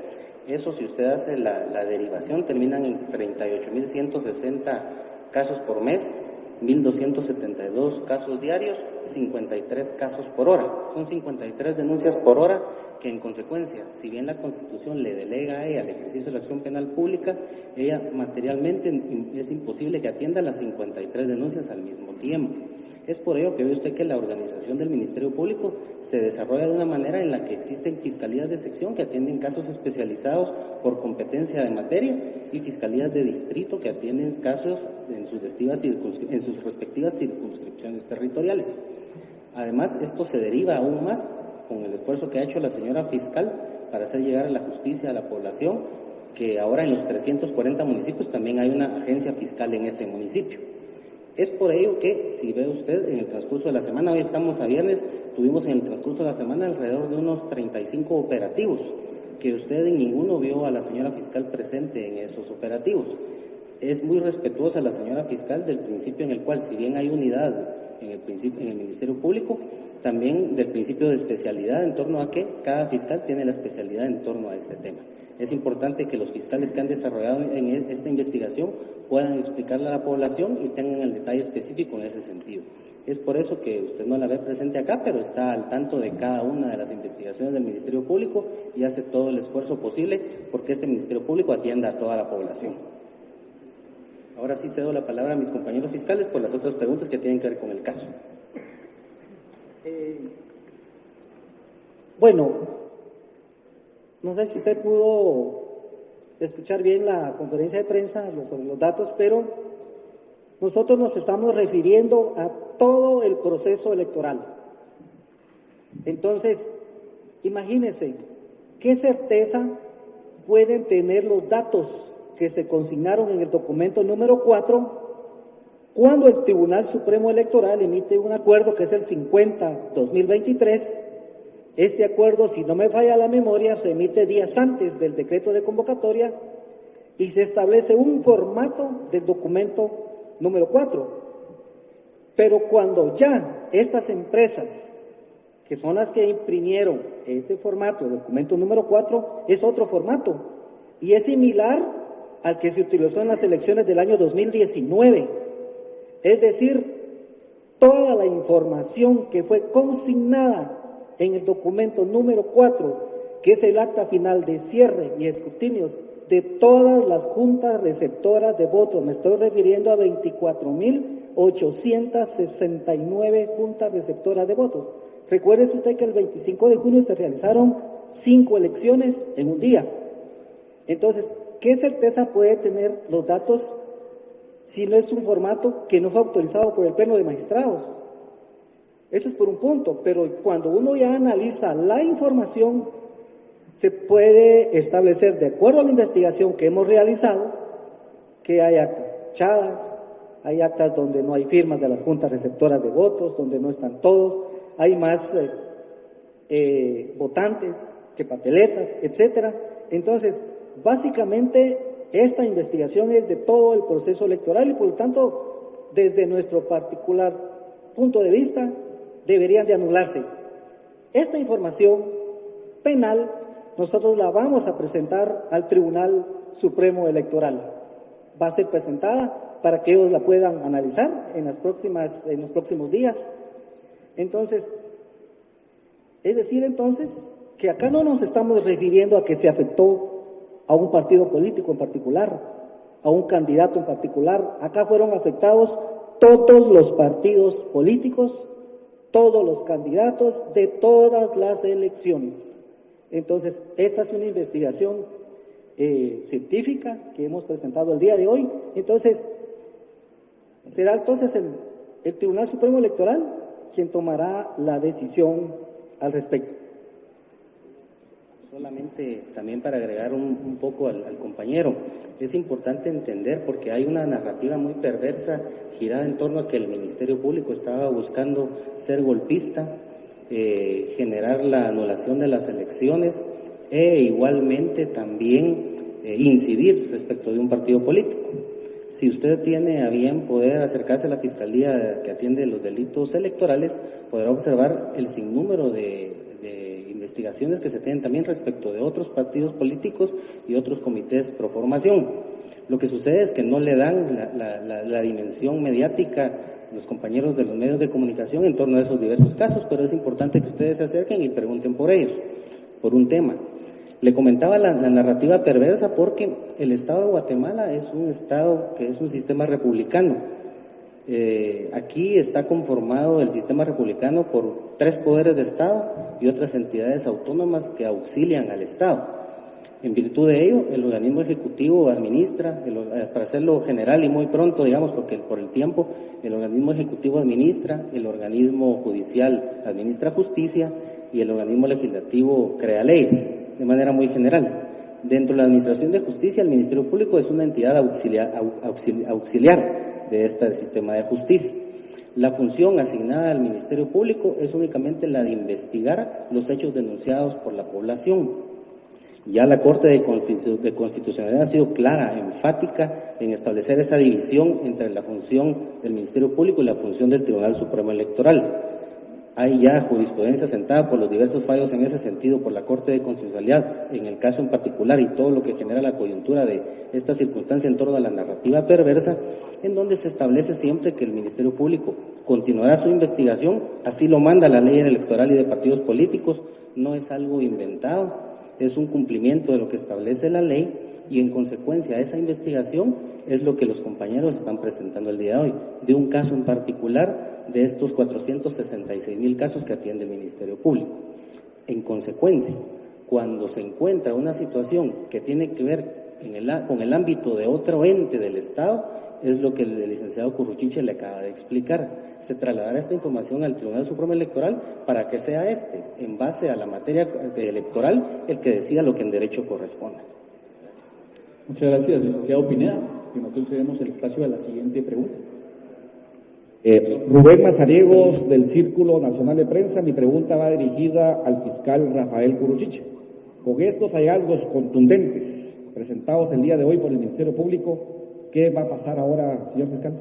eso, si usted hace la derivación, terminan en 38,160 casos por mes, 1,272 casos diarios, 53 casos por hora. Son 53 denuncias por hora que, en consecuencia, si bien la Constitución le delega a ella el ejercicio de la acción penal pública, ella materialmente es imposible que atienda las 53 denuncias al mismo tiempo. Es por ello que ve usted que la organización del Ministerio Público se desarrolla de una manera en la que existen fiscalías de sección que atienden casos especializados por competencia de materia y fiscalías de distrito que atienden casos en sus respectivas circunscripciones territoriales. Además, esto se deriva aún más con el esfuerzo que ha hecho la señora fiscal para hacer llegar a la justicia a la población, que ahora en los 340 municipios también hay una agencia fiscal en ese municipio. Es por ello que, si ve usted, en el transcurso de la semana, hoy estamos a viernes, tuvimos en el transcurso de la semana alrededor de unos 35 operativos, que usted en ninguno vio a la señora fiscal presente en esos operativos. Es muy respetuosa la señora fiscal del principio en el cual, si bien hay unidad en el Ministerio Público, también del principio de especialidad en torno a que cada fiscal tiene la especialidad en torno a este tema. Es importante que los fiscales que han desarrollado en esta investigación puedan explicarle a la población y tengan el detalle específico en ese sentido. Es por eso que usted no la ve presente acá, pero está al tanto de cada una de las investigaciones del Ministerio Público y hace todo el esfuerzo posible porque este Ministerio Público atienda a toda la población. Ahora sí cedo la palabra a mis compañeros fiscales por las otras preguntas que tienen que ver con el caso. Bueno, no sé si usted pudo escuchar bien la conferencia de prensa sobre los datos, pero nosotros nos estamos refiriendo a todo el proceso electoral. Entonces, imagínense, ¿qué certeza pueden tener los datos que se consignaron en el documento número 4 cuando el Tribunal Supremo Electoral emite un acuerdo que es el 50-2023? Este acuerdo, si no me falla la memoria, se emite días antes del decreto de convocatoria y se establece un formato del documento número 4. Pero cuando ya estas empresas, que son las que imprimieron este formato, documento número 4, es otro formato y es similar al que se utilizó en las elecciones del año 2019. Es decir, toda la información que fue consignada en el documento número 4, que es el acta final de cierre y escrutinios de todas las juntas receptoras de votos, me estoy refiriendo a 24.869 juntas receptoras de votos. Recuérdese usted que el 25 de junio se realizaron 5 elecciones en un día. Entonces, ¿qué certeza puede tener los datos si no es un formato que no fue autorizado por el Pleno de Magistrados? Eso es por un punto, pero cuando uno ya analiza la información, se puede establecer, de acuerdo a la investigación que hemos realizado, que hay actas tachadas, hay actas donde no hay firmas de las juntas receptoras de votos, donde no están todos, hay más votantes que papeletas, etcétera. Entonces, básicamente, esta investigación es de todo el proceso electoral y, por lo tanto, desde nuestro particular punto de vista, deberían de anularse. Esta información penal nosotros la vamos a presentar al Tribunal Supremo Electoral. Va a ser presentada para que ellos la puedan analizar en los próximos días. Entonces, es decir, entonces, que acá no nos estamos refiriendo a que se afectó a un partido político en particular, a un candidato en particular. Acá fueron afectados todos los partidos políticos, todos los candidatos de todas las elecciones. Entonces, esta es una investigación científica que hemos presentado el día de hoy. Entonces, será entonces el Tribunal Supremo Electoral quien tomará la decisión al respecto. Solamente también para agregar un poco al compañero, es importante entender porque hay una narrativa muy perversa girada en torno a que el Ministerio Público estaba buscando ser golpista, generar la anulación de las elecciones e igualmente también incidir respecto de un partido político. Si usted tiene a bien poder acercarse a la Fiscalía que atiende los delitos electorales, podrá observar el sinnúmero de investigaciones que se tienen también respecto de otros partidos políticos y otros comités pro formación. Lo que sucede es que no le dan la dimensión mediática los compañeros de los medios de comunicación en torno a esos diversos casos, pero es importante que ustedes se acerquen y pregunten por ellos, por un tema. Le comentaba la narrativa perversa porque el Estado de Guatemala es un Estado que es un sistema republicano. Aquí está conformado el sistema republicano por 3 poderes de Estado y otras entidades autónomas que auxilian al Estado. En virtud de ello, el organismo ejecutivo administra, para hacerlo general y muy pronto, digamos, porque por el tiempo, el organismo ejecutivo administra, el organismo judicial administra justicia y el organismo legislativo crea leyes, de manera muy general. Dentro de la administración de justicia, el Ministerio Público es una entidad auxiliar. de este sistema de justicia. La función asignada al Ministerio Público es únicamente la de investigar los hechos denunciados por la población. Ya la Corte de Constitucionalidad ha sido clara, enfática en establecer esa división entre la función del Ministerio Público y la función del Tribunal Supremo Electoral. Hay ya jurisprudencia sentada por los diversos fallos en ese sentido por la Corte de Constitucionalidad, en el caso en particular, y todo lo que genera la coyuntura de esta circunstancia en torno a la narrativa perversa, en donde se establece siempre que el Ministerio Público continuará su investigación, así lo manda la ley electoral y de partidos políticos, no es algo inventado, es un cumplimiento de lo que establece la ley, y en consecuencia esa investigación es lo que los compañeros están presentando el día de hoy, de un caso en particular de estos 466,000 casos que atiende el Ministerio Público. En consecuencia, cuando se encuentra una situación que tiene que ver con el ámbito de otro ente del Estado, es lo que el licenciado Curruchiche le acaba de explicar. Se trasladará esta información al Tribunal Supremo Electoral para que sea en base a la materia electoral, el que decida lo que en derecho corresponde. Muchas gracias, licenciado Pineda. A continuación cedemos el espacio a la siguiente pregunta. Rubén Mazariegos, del Círculo Nacional de Prensa. Mi pregunta va dirigida al fiscal Rafael Curruchiche. Con estos hallazgos contundentes presentados el día de hoy por el Ministerio Público, ¿qué va a pasar ahora, señor fiscal?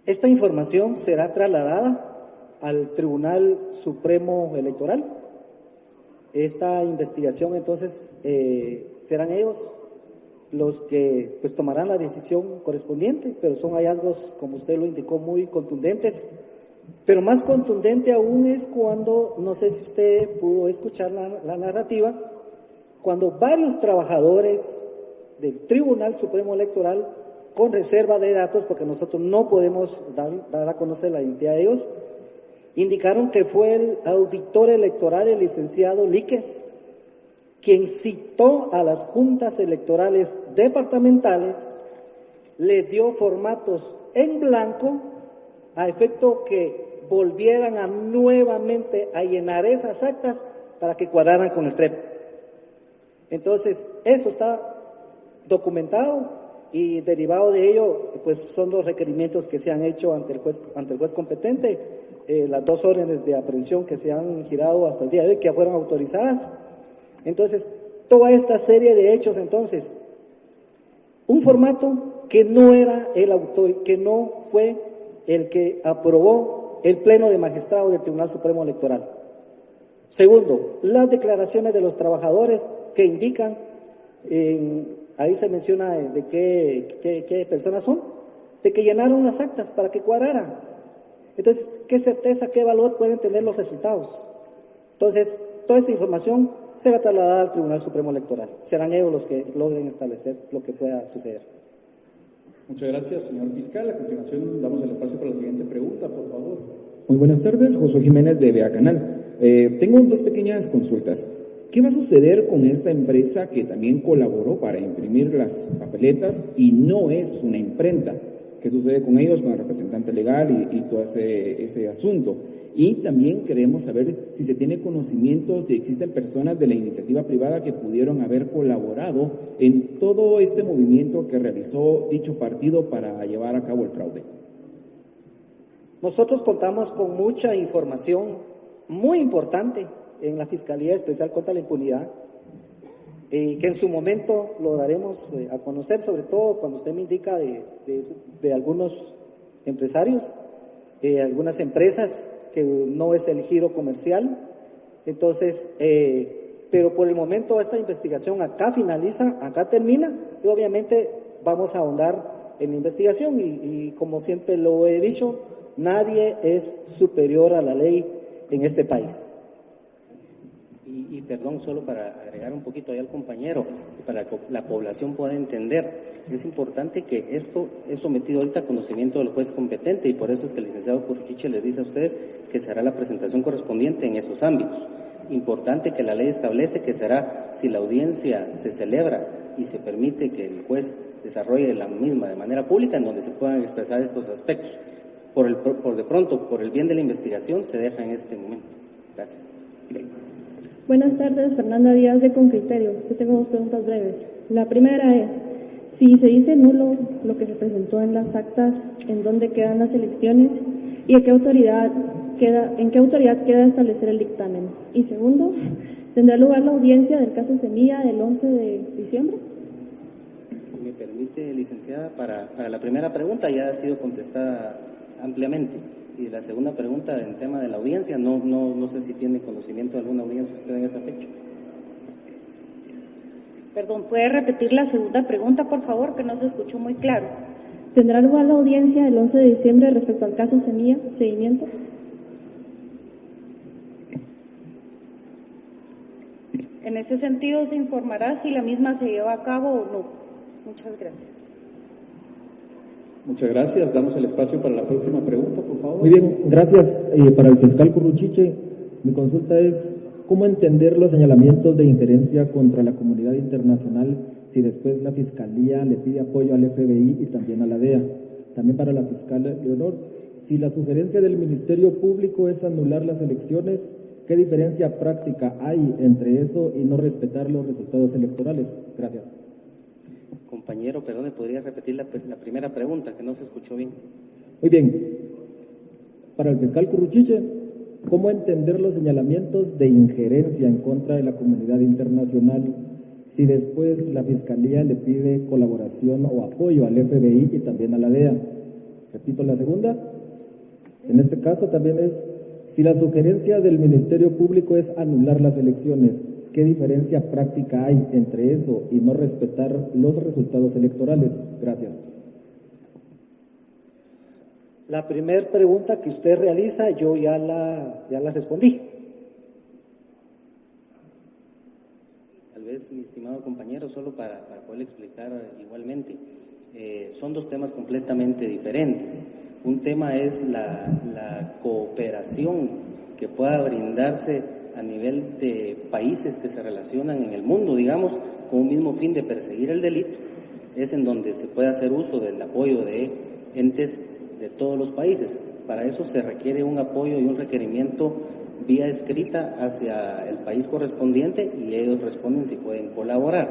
Esta información será trasladada al Tribunal Supremo Electoral. Esta investigación, entonces, serán ellos los que pues tomarán la decisión correspondiente, pero son hallazgos, como usted lo indicó, muy contundentes. Pero más contundente aún es cuando, no sé si usted pudo escuchar la narrativa, cuando varios trabajadores del Tribunal Supremo Electoral, con reserva de datos, porque nosotros no podemos dar a conocer la identidad de ellos, indicaron que fue el auditor electoral, el licenciado Líquez, quien citó a las juntas electorales departamentales, le dio formatos en blanco a efecto que volvieran nuevamente a llenar esas actas para que cuadraran con el TREP. Entonces, eso está documentado y derivado de ello, pues son los requerimientos que se han hecho ante el juez competente, las 2 órdenes de aprehensión que se han girado hasta el día de hoy, que ya fueron autorizadas. Entonces, toda esta serie de hechos, entonces, un formato que no era el autor, que no fue el que aprobó el Pleno de Magistrados del Tribunal Supremo Electoral. Segundo, las declaraciones de los trabajadores que indican, ahí se menciona de qué personas son, de que llenaron las actas para que cuadraran. Entonces, ¿qué certeza, qué valor pueden tener los resultados? Entonces, toda esta información se va a trasladar al Tribunal Supremo Electoral. Serán ellos los que logren establecer lo que pueda suceder. Muchas gracias, señor fiscal. A continuación damos el espacio para la siguiente pregunta, por favor. Muy buenas tardes, Josué Jiménez de BA Canal. Tengo 2 pequeñas consultas. ¿Qué va a suceder con esta empresa que también colaboró para imprimir las papeletas y no es una imprenta? ¿Qué sucede con ellos, con el representante legal y todo ese asunto? Y también queremos saber si se tiene conocimiento, si existen personas de la iniciativa privada que pudieron haber colaborado en todo este movimiento que realizó dicho partido para llevar a cabo el fraude. Nosotros contamos con mucha información muy importante en la Fiscalía Especial contra la Impunidad, que en su momento lo daremos a conocer, sobre todo cuando usted me indica de algunos empresarios, algunas empresas que no es el giro comercial. Entonces, pero por el momento esta investigación acá finaliza, acá termina, y obviamente vamos a ahondar en la investigación y como siempre lo he dicho, nadie es superior a la ley en este país. Y perdón, solo para agregar un poquito ahí al compañero, para que la población pueda entender, es importante que esto es sometido ahorita a conocimiento del juez competente, y por eso es que el licenciado Curruchiche les dice a ustedes que se hará la presentación correspondiente en esos ámbitos. Importante que la ley establece que será, si la audiencia se celebra y se permite que el juez desarrolle la misma de manera pública, en donde se puedan expresar estos aspectos. Por de pronto, por el bien de la investigación, se deja en este momento. Gracias. Buenas tardes, Fernanda Díaz de Con Criterio. Yo tengo 2 preguntas breves. La primera es, Si se dice nulo lo que se presentó en las actas, ¿en dónde quedan las elecciones y en qué autoridad queda establecer el dictamen? Y segundo, ¿tendrá lugar la audiencia del caso Semilla el 11 de diciembre? Si me permite, licenciada, para la primera pregunta ya ha sido contestada ampliamente. Y la segunda pregunta en tema de la audiencia, no sé si tiene conocimiento de alguna audiencia usted en esa fecha. Perdón, ¿puede repetir la segunda pregunta, por favor, que no se escuchó muy claro? ¿Tendrá lugar la audiencia el 11 de diciembre respecto al caso Semilla, seguimiento? En ese sentido, se informará si la misma se lleva a cabo o no. Muchas gracias. Muchas gracias. Damos el espacio para la próxima pregunta, por favor. Muy bien, gracias. Para el fiscal Curruchiche, mi consulta es: ¿cómo entender los señalamientos de injerencia contra la comunidad internacional si después la Fiscalía le pide apoyo al FBI y también a la DEA? También para la fiscal Leonor, si la sugerencia del Ministerio Público es anular las elecciones, ¿qué diferencia práctica hay entre eso y no respetar los resultados electorales? Gracias. Compañero, perdón, ¿podría repetir la primera pregunta, que no se escuchó bien? Muy bien. Para el fiscal Curruchiche, ¿cómo entender los señalamientos de injerencia en contra de la comunidad internacional si después la Fiscalía le pide colaboración o apoyo al FBI y también a la DEA? Repito la segunda. En este caso también es: si la sugerencia del Ministerio Público es anular las elecciones, ¿qué diferencia práctica hay entre eso y no respetar los resultados electorales? Gracias. La primera pregunta que usted realiza, yo ya la respondí. Tal vez, mi estimado compañero, solo para poder explicar igualmente, son dos temas completamente diferentes. Un tema es la cooperación que pueda brindarse a nivel de países que se relacionan en el mundo, digamos, con un mismo fin de perseguir el delito. Es en donde se puede hacer uso del apoyo de entes de todos los países. Para eso se requiere un apoyo y un requerimiento vía escrita hacia el país correspondiente y ellos responden si pueden colaborar.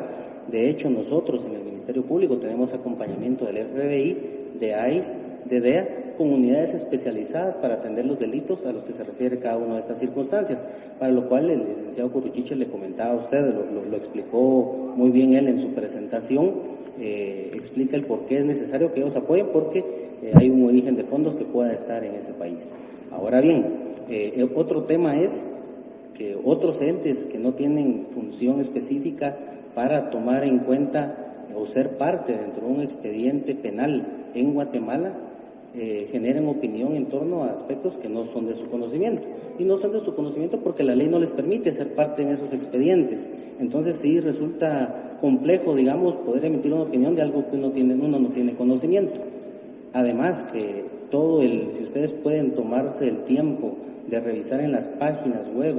De hecho, nosotros en el Ministerio Público tenemos acompañamiento del FBI, de ICE, de DEA, con unidades especializadas para atender los delitos a los que se refiere cada una de estas circunstancias, para lo cual el licenciado Curruchiche le comentaba a usted, lo explicó muy bien él en su presentación, explica el por qué es necesario que ellos apoyen, porque hay un origen de fondos que pueda estar en ese país. Ahora bien, otro tema es que otros entes que no tienen función específica para tomar en cuenta o ser parte dentro de un expediente penal en Guatemala, generen opinión en torno a aspectos que no son de su conocimiento. Y no son de su conocimiento porque la ley no les permite ser parte en esos expedientes. Entonces sí resulta complejo, digamos, poder emitir una opinión de algo que uno no tiene conocimiento. Además que si ustedes pueden tomarse el tiempo de revisar en las páginas web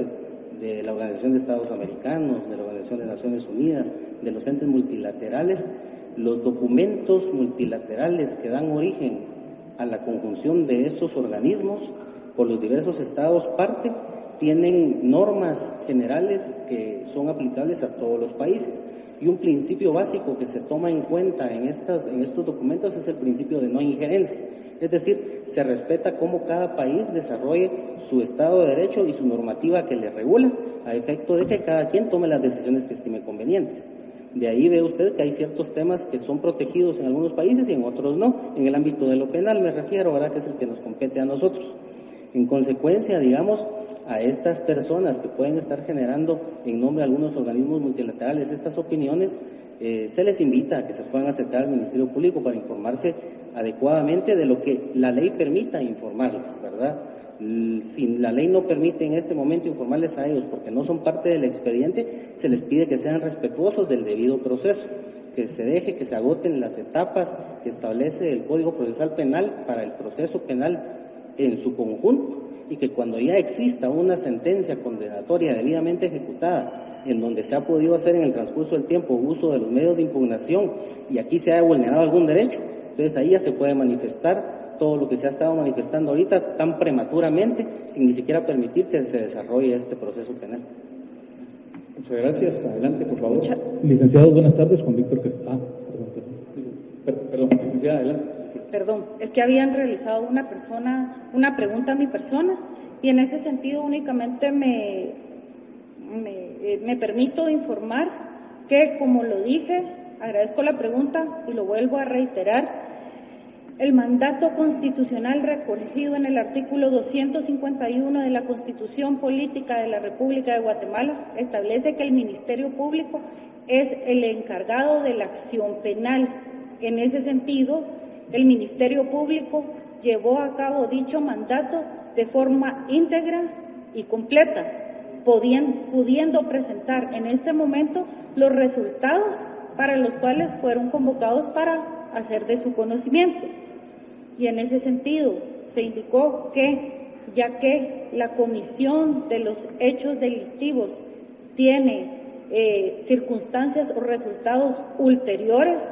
de la Organización de Estados Americanos, de la Organización de Naciones Unidas, de los entes multilaterales, los documentos multilaterales que dan origen a la conjunción de esos organismos por los diversos estados parte, tienen normas generales que son aplicables a todos los países. Y un principio básico que se toma en cuenta en estos documentos es el principio de no injerencia. Es decir, se respeta cómo cada país desarrolle su Estado de Derecho y su normativa que le regula, a efecto de que cada quien tome las decisiones que estime convenientes. De ahí ve usted que hay ciertos temas que son protegidos en algunos países y en otros no. En el ámbito de lo penal me refiero, ¿verdad?, que es el que nos compete a nosotros. En consecuencia, digamos, a estas personas que pueden estar generando en nombre de algunos organismos multilaterales estas opiniones, se les invita a que se puedan acercar al Ministerio Público para informarse adecuadamente de lo que la ley permita informarles, ¿verdad? Si la ley no permite en este momento informarles a ellos porque no son parte del expediente, se les pide que sean respetuosos del debido proceso, que se deje que se agoten las etapas que establece el Código Procesal Penal para el proceso penal en su conjunto, y que cuando ya exista una sentencia condenatoria debidamente ejecutada, en donde se ha podido hacer en el transcurso del tiempo uso de los medios de impugnación y aquí se haya vulnerado algún derecho, entonces ahí ya se puede manifestar todo lo que se ha estado manifestando ahorita tan prematuramente, sin ni siquiera permitir que se desarrolle este proceso penal. Muchas gracias. Adelante, por favor. Licenciados, buenas tardes. Juan Víctor Castá. licenciada, adelante. Perdón, es que habían realizado una pregunta a mi persona y en ese sentido únicamente me permito informar que, como lo dije, agradezco la pregunta y lo vuelvo a reiterar. El mandato constitucional recogido en el artículo 251 de la Constitución Política de la República de Guatemala establece que el Ministerio Público es el encargado de la acción penal. En ese sentido, el Ministerio Público llevó a cabo dicho mandato de forma íntegra y completa, pudiendo presentar en este momento los resultados para los cuales fueron convocados para hacer de su conocimiento. Y en ese sentido se indicó que, ya que la comisión de los hechos delictivos tiene circunstancias o resultados ulteriores,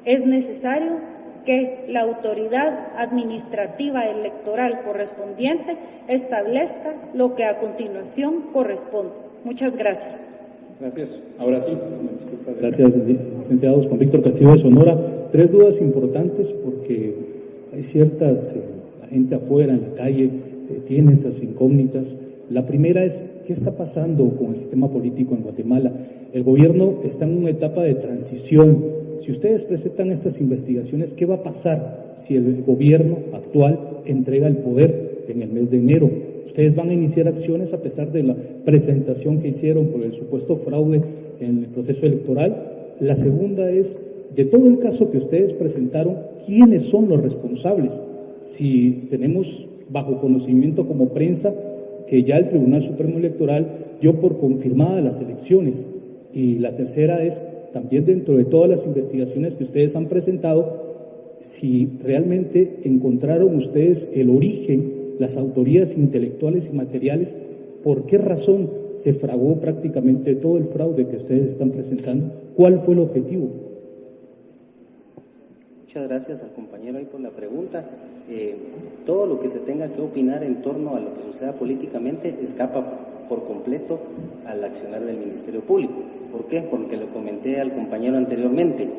es necesario que la autoridad administrativa electoral correspondiente establezca lo que a continuación corresponde. Muchas gracias. Gracias. Ahora sí. Gracias, licenciados. Con Víctor Castillo de Sonora. 3 dudas importantes porque hay ciertas, la gente afuera en la calle tiene esas incógnitas. La primera es, ¿qué está pasando con el sistema político en Guatemala? El gobierno está en una etapa de transición. Si ustedes presentan estas investigaciones, ¿qué va a pasar si el gobierno actual entrega el poder en el mes de enero? Ustedes van a iniciar acciones a pesar de la presentación que hicieron por el supuesto fraude en el proceso electoral. La segunda es, de todo el caso que ustedes presentaron, ¿quiénes son los responsables? Si tenemos bajo conocimiento como prensa que ya el Tribunal Supremo Electoral dio por confirmadas las elecciones. Y la tercera es, también dentro de todas las investigaciones que ustedes han presentado, si realmente encontraron ustedes el origen, las autorías intelectuales y materiales, ¿por qué razón se fraguó prácticamente todo el fraude que ustedes están presentando? ¿Cuál fue el objetivo? Muchas gracias al compañero ahí por la pregunta. Todo lo que se tenga que opinar en torno a lo que suceda políticamente escapa por completo al accionar del Ministerio Público. ¿Por qué? Porque lo comenté al compañero anteriormente.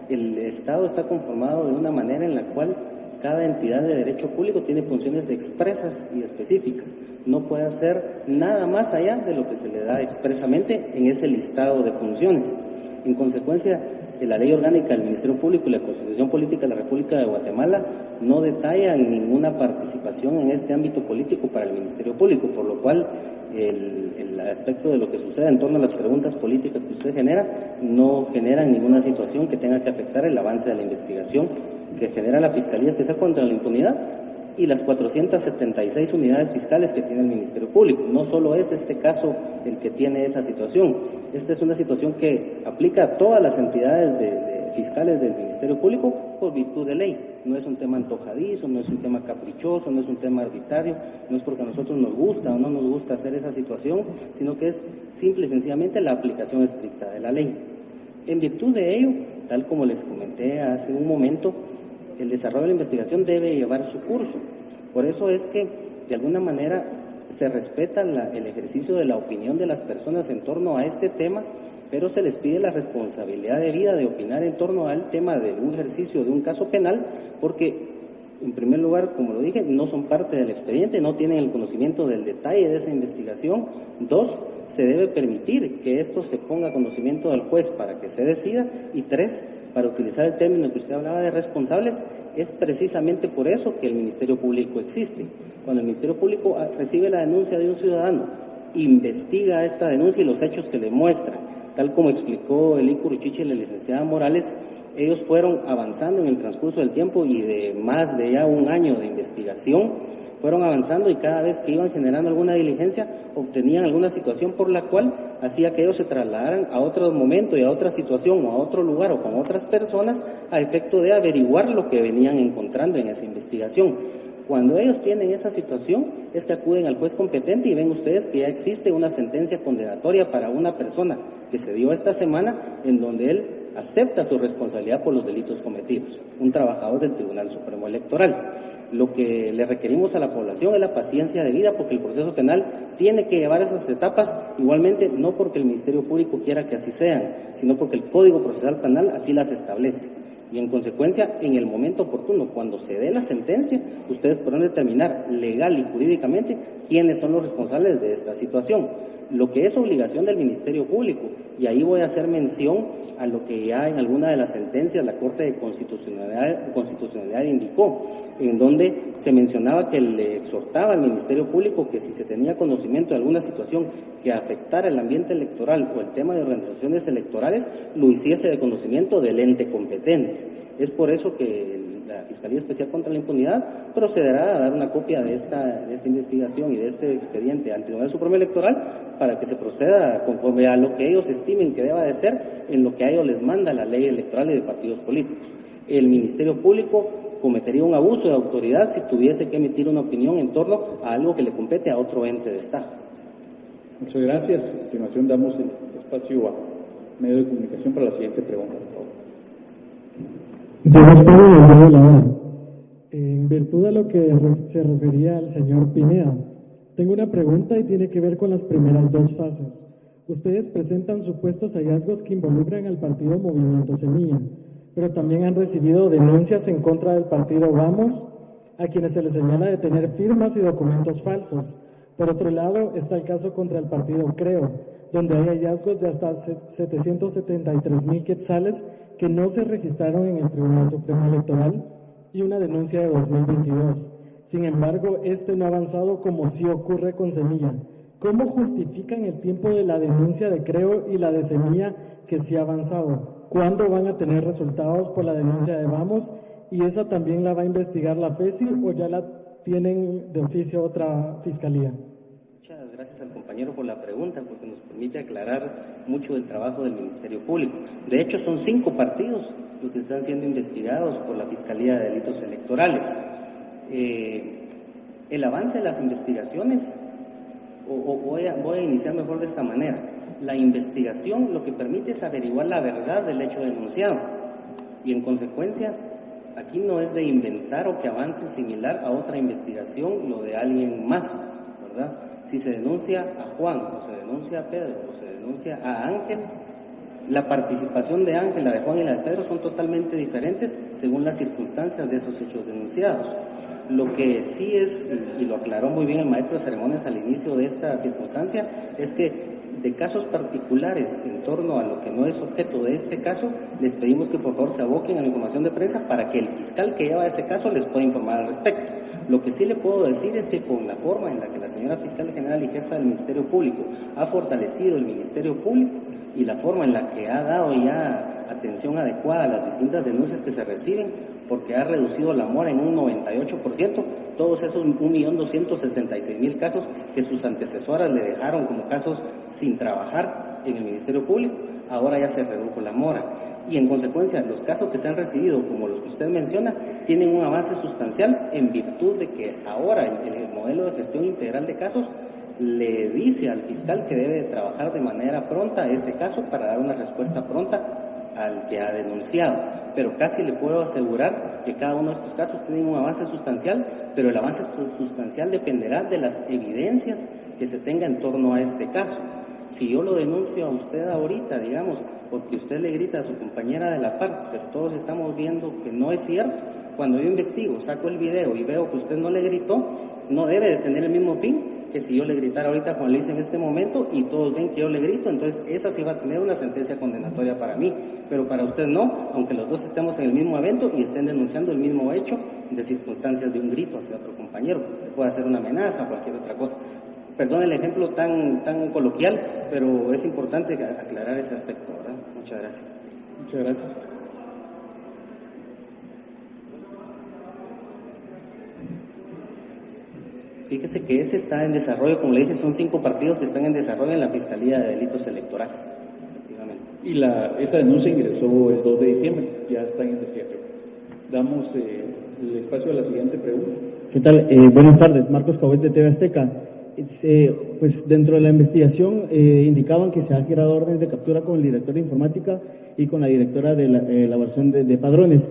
El Estado está conformado de una manera en la cual cada entidad de derecho público tiene funciones expresas y específicas. No puede hacer nada más allá de lo que se le da expresamente en ese listado de funciones. En consecuencia, la Ley Orgánica del Ministerio Público y la Constitución Política de la República de Guatemala no detallan ninguna participación en este ámbito político para el Ministerio Público, por lo cual el aspecto de lo que sucede en torno a las preguntas políticas que usted genera no generan ninguna situación que tenga que afectar el avance de la investigación que genera la Fiscalía Especial contra la Impunidad y las 476 unidades fiscales que tiene el Ministerio Público. No solo es este caso el que tiene esa situación, esta es una situación que aplica a todas las entidades fiscales del Ministerio Público por virtud de ley. No es un tema antojadizo, no es un tema caprichoso, no es un tema arbitrario, no es porque a nosotros nos gusta o no nos gusta hacer esa situación, sino que es simple y sencillamente la aplicación estricta de la ley. En virtud de ello, tal como les comenté hace un momento, el desarrollo de la investigación debe llevar su curso. Por eso es que, de alguna manera, se respeta el ejercicio de la opinión de las personas en torno a este tema, pero se les pide la responsabilidad debida de opinar en torno al tema de un ejercicio de un caso penal, porque, en primer lugar, como lo dije, no son parte del expediente, no tienen el conocimiento del detalle de esa investigación. 2, se debe permitir que esto se ponga a conocimiento del juez para que se decida. Y 3, para utilizar el término que usted hablaba de responsables, es precisamente por eso que el Ministerio Público existe. Cuando el Ministerio Público recibe la denuncia de un ciudadano, investiga esta denuncia y los hechos que le muestran, tal como explicó Eli Curuchiche y la licenciada Morales, ellos fueron avanzando en el transcurso del tiempo y de más de ya un año de investigación, fueron avanzando y cada vez que iban generando alguna diligencia, obtenían alguna situación por la cual hacía que ellos se trasladaran a otro momento y a otra situación o a otro lugar o con otras personas a efecto de averiguar lo que venían encontrando en esa investigación. Cuando ellos tienen esa situación es que acuden al juez competente y ven ustedes que ya existe una sentencia condenatoria para una persona que se dio esta semana en donde él acepta su responsabilidad por los delitos cometidos, un trabajador del Tribunal Supremo Electoral. Lo que le requerimos a la población es la paciencia debida, porque el proceso penal tiene que llevar esas etapas, igualmente no porque el Ministerio Público quiera que así sean, sino porque el Código Procesal Penal así las establece. Y en consecuencia, en el momento oportuno, cuando se dé la sentencia, ustedes podrán determinar legal y jurídicamente quiénes son los responsables de esta situación. Lo que es obligación del Ministerio Público, y ahí voy a hacer mención a lo que ya en alguna de las sentencias la Corte de Constitucionalidad indicó, en donde se mencionaba que le exhortaba al Ministerio Público que si se tenía conocimiento de alguna situación que afectara el ambiente electoral o el tema de organizaciones electorales, lo hiciese de conocimiento del ente competente. Es por eso que la Fiscalía Especial contra la Impunidad procederá a dar una copia de esta investigación y de este expediente al Tribunal Supremo Electoral para que se proceda conforme a lo que ellos estimen que deba de ser en lo que a ellos les manda la ley electoral y de partidos políticos. El Ministerio Público cometería un abuso de autoridad si tuviese que emitir una opinión en torno a algo que le compete a otro ente de Estado. Muchas gracias. A continuación damos el espacio a medio de comunicación para la siguiente pregunta, por favor. Diego Pablo del Diario La Hora. En virtud a lo que se refería al señor Pineda, tengo una pregunta y tiene que ver con las primeras dos fases. Ustedes presentan supuestos hallazgos que involucran al partido Movimiento Semilla, pero también han recibido denuncias en contra del partido Vamos, a quienes se les señala de tener firmas y documentos falsos. Por otro lado, está el caso contra el partido Creo, donde hay hallazgos de hasta 773,000 quetzales que no se registraron en el Tribunal Supremo Electoral y una denuncia de 2022. Sin embargo, no ha avanzado como sí ocurre con Semilla. ¿Cómo justifican el tiempo de la denuncia de Creo y la de Semilla que sí ha avanzado? ¿Cuándo van a tener resultados por la denuncia de Vamos? ¿Y esa también la va a investigar la FESI o ya la tienen de oficio otra fiscalía? Muchas gracias al compañero por la pregunta, porque nos permite aclarar mucho del trabajo del Ministerio Público. De hecho, son 5 partidos los que están siendo investigados por la Fiscalía de Delitos Electorales. El avance de las investigaciones, voy a iniciar mejor de esta manera. La investigación lo que permite es averiguar la verdad del hecho denunciado y en consecuencia aquí no es de inventar o que avance similar a otra investigación lo de alguien más, ¿verdad? Si se denuncia a Juan, o se denuncia a Pedro, o se denuncia a Ángel, la participación de Ángel, la de Juan y la de Pedro son totalmente diferentes según las circunstancias de esos hechos denunciados. Lo que sí es, y lo aclaró muy bien el maestro de ceremonias al inicio de esta circunstancia, es que de casos particulares en torno a lo que no es objeto de este caso, les pedimos que por favor se aboquen a la información de prensa para que el fiscal que lleva ese caso les pueda informar al respecto. Lo que sí le puedo decir es que con la forma en la que la señora fiscal general y jefa del Ministerio Público ha fortalecido el Ministerio Público y la forma en la que ha dado ya atención adecuada a las distintas denuncias que se reciben, porque ha reducido la mora en un 98%, todos esos 1.266.000 casos que sus antecesoras le dejaron como casos sin trabajar en el Ministerio Público, ahora ya se redujo la mora. Y en consecuencia, los casos que se han recibido, como los que usted menciona, tienen un avance sustancial en virtud de que ahora el modelo de gestión integral de casos le dice al fiscal que debe trabajar de manera pronta ese caso para dar una respuesta pronta al que ha denunciado. Pero casi le puedo asegurar que cada uno de estos casos tiene un avance sustancial, pero el avance sustancial dependerá de las evidencias que se tenga en torno a este caso. Si yo lo denuncio a usted ahorita, digamos, porque usted le grita a su compañera de la par, pero todos estamos viendo que no es cierto, cuando yo investigo, saco el video y veo que usted no le gritó, no debe de tener el mismo fin que si yo le gritara ahorita Juan Luis en este momento y todos ven que yo le grito, entonces esa sí va a tener una sentencia condenatoria para mí, pero para usted no, aunque los dos estemos en el mismo evento y estén denunciando el mismo hecho de circunstancias de un grito hacia otro compañero, puede ser una amenaza o cualquier otra cosa. Perdón el ejemplo tan coloquial, pero es importante aclarar ese aspecto, ¿verdad? Muchas gracias. Muchas gracias. Fíjese que ese está en desarrollo, como le dije, son 5 partidos que están en desarrollo en la Fiscalía de Delitos Electorales, efectivamente. Y esa denuncia ingresó el 2 de diciembre, ya está en investigación. Damos el espacio a la siguiente pregunta. ¿Qué tal? Buenas tardes, Marcos Cabez de TV Azteca. Pues dentro de la investigación indicaban que se han girado órdenes de captura con el director de informática y con la directora de la elaboración de padrones.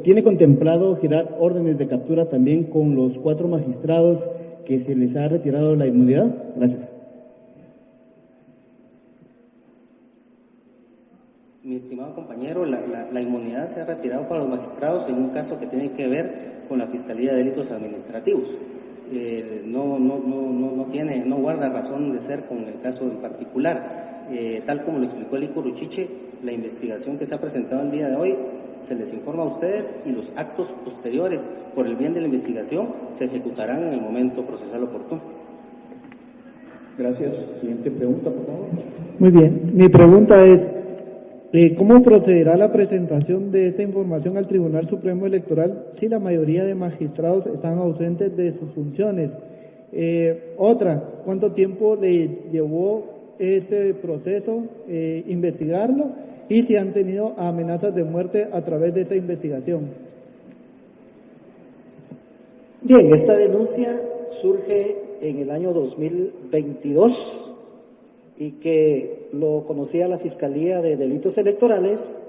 ¿Tiene contemplado girar órdenes de captura también con los 4 magistrados que se les ha retirado la inmunidad? Gracias. Mi estimado compañero. compañero, la inmunidad se ha retirado para los magistrados en un caso que tiene que ver con la Fiscalía de Delitos Administrativos. No guarda razón de ser con el caso en particular. Tal como lo explicó el Curuchiche, la investigación que se ha presentado el día de hoy se les informa a ustedes y los actos posteriores por el bien de la investigación se ejecutarán en el momento procesal oportuno. Gracias. Siguiente pregunta, por favor. Muy bien. Mi pregunta es, ¿cómo procederá la presentación de esa información al Tribunal Supremo Electoral si la mayoría de magistrados están ausentes de sus funciones? Otra, ¿cuánto tiempo le llevó ese proceso investigarlo? Y si han tenido amenazas de muerte a través de esa investigación. Bien, esta denuncia surge en el año 2022 y que lo conocía la Fiscalía de Delitos Electorales,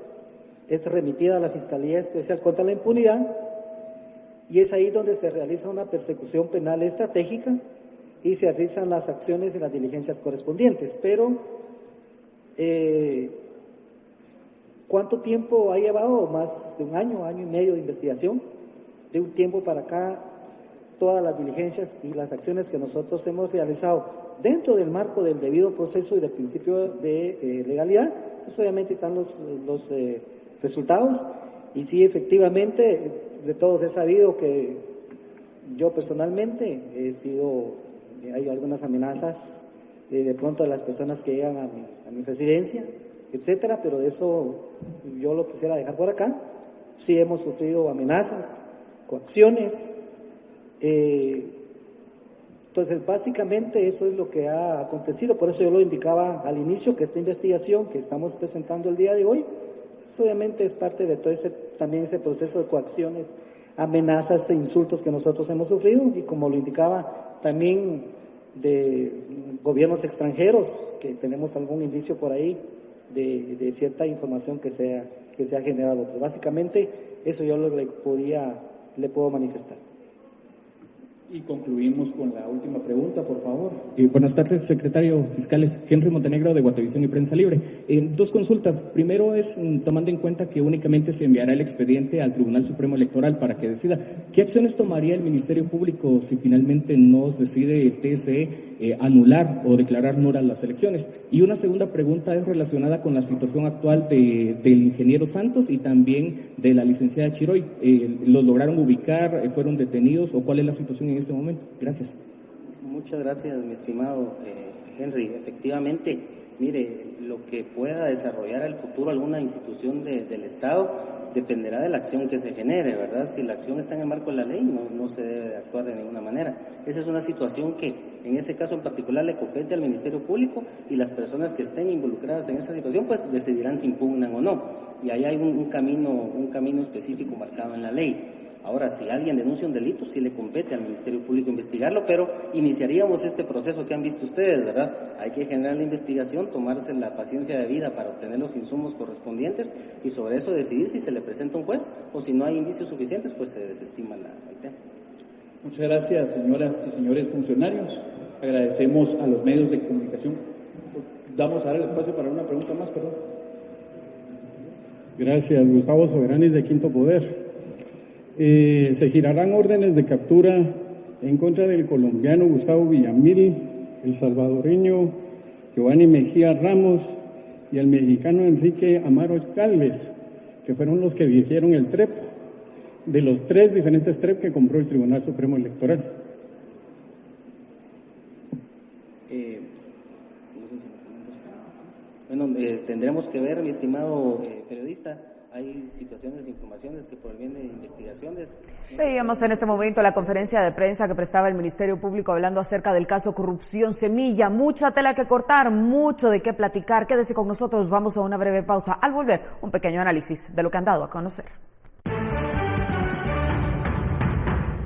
es remitida a la Fiscalía Especial contra la Impunidad y es ahí donde se realiza una persecución penal estratégica y se realizan las acciones y las diligencias correspondientes. Pero, ¿cuánto tiempo ha llevado? Más de un año, año y medio de investigación. De un tiempo para acá, todas las diligencias y las acciones que nosotros hemos realizado dentro del marco del debido proceso y del principio de legalidad, pues obviamente están los resultados. Y sí, efectivamente, de todos he sabido que yo personalmente hay algunas amenazas de pronto a las personas que llegan a mi residencia, etcétera, pero eso yo lo quisiera dejar por acá. Sí hemos sufrido amenazas, coacciones. Entonces, básicamente eso es lo que ha acontecido. Por eso yo lo indicaba al inicio, que esta investigación que estamos presentando el día de hoy, pues obviamente es parte de todo también ese proceso de coacciones, amenazas e insultos que nosotros hemos sufrido, y como lo indicaba también de gobiernos extranjeros, que tenemos algún indicio por ahí de cierta información que se ha generado. Pero básicamente eso yo le puedo manifestar. Y concluimos con la última pregunta, por favor. Buenas tardes, secretario fiscales. Henry Montenegro, de Guatevisión y Prensa Libre. Dos consultas. Primero es, tomando en cuenta que únicamente se enviará el expediente al Tribunal Supremo Electoral para que decida, ¿qué acciones tomaría el Ministerio Público si finalmente nos decide el TSE anular o declarar nulas las elecciones? Y una segunda pregunta es relacionada con la situación actual del ingeniero Santos y también de la licenciada Chiroy. ¿Los lograron ubicar? ¿Fueron detenidos? ¿O cuál es la situación en este momento? Gracias. Muchas gracias, mi estimado Henry. Efectivamente, mire, lo que pueda desarrollar al futuro alguna institución del Estado dependerá de la acción que se genere, ¿verdad? Si la acción está en el marco de la ley, no se debe de actuar de ninguna manera. Esa es una situación que en ese caso en particular le compete al Ministerio Público, y las personas que estén involucradas en esa situación pues decidirán si impugnan o no. Y ahí hay un camino específico marcado en la ley. Ahora, si alguien denuncia un delito, sí le compete al Ministerio Público investigarlo, pero iniciaríamos este proceso que han visto ustedes, ¿verdad? Hay que generar la investigación, tomarse la paciencia de vida para obtener los insumos correspondientes y sobre eso decidir si se le presenta un juez o si no hay indicios suficientes, pues se desestima el tema. Muchas gracias, señoras y señores funcionarios. Agradecemos a los medios de comunicación. Vamos a dar el espacio para una pregunta más, perdón. Gracias, Gustavo Soberanis, de Quinto Poder. Se girarán órdenes de captura en contra del colombiano Gustavo Villamil, el salvadoreño Giovanni Mejía Ramos y el mexicano Enrique Amaro Calves, que fueron los que dirigieron el TREP, de los 3 diferentes TREP que compró el Tribunal Supremo Electoral. Tendremos que ver, mi estimado periodista. Hay situaciones, informaciones que por el bien de investigaciones... Veíamos en este momento la conferencia de prensa que prestaba el Ministerio Público hablando acerca del caso Corrupción Semilla. Mucha tela que cortar, mucho de qué platicar. Quédese con nosotros, vamos a una breve pausa. Al volver, un pequeño análisis de lo que han dado a conocer.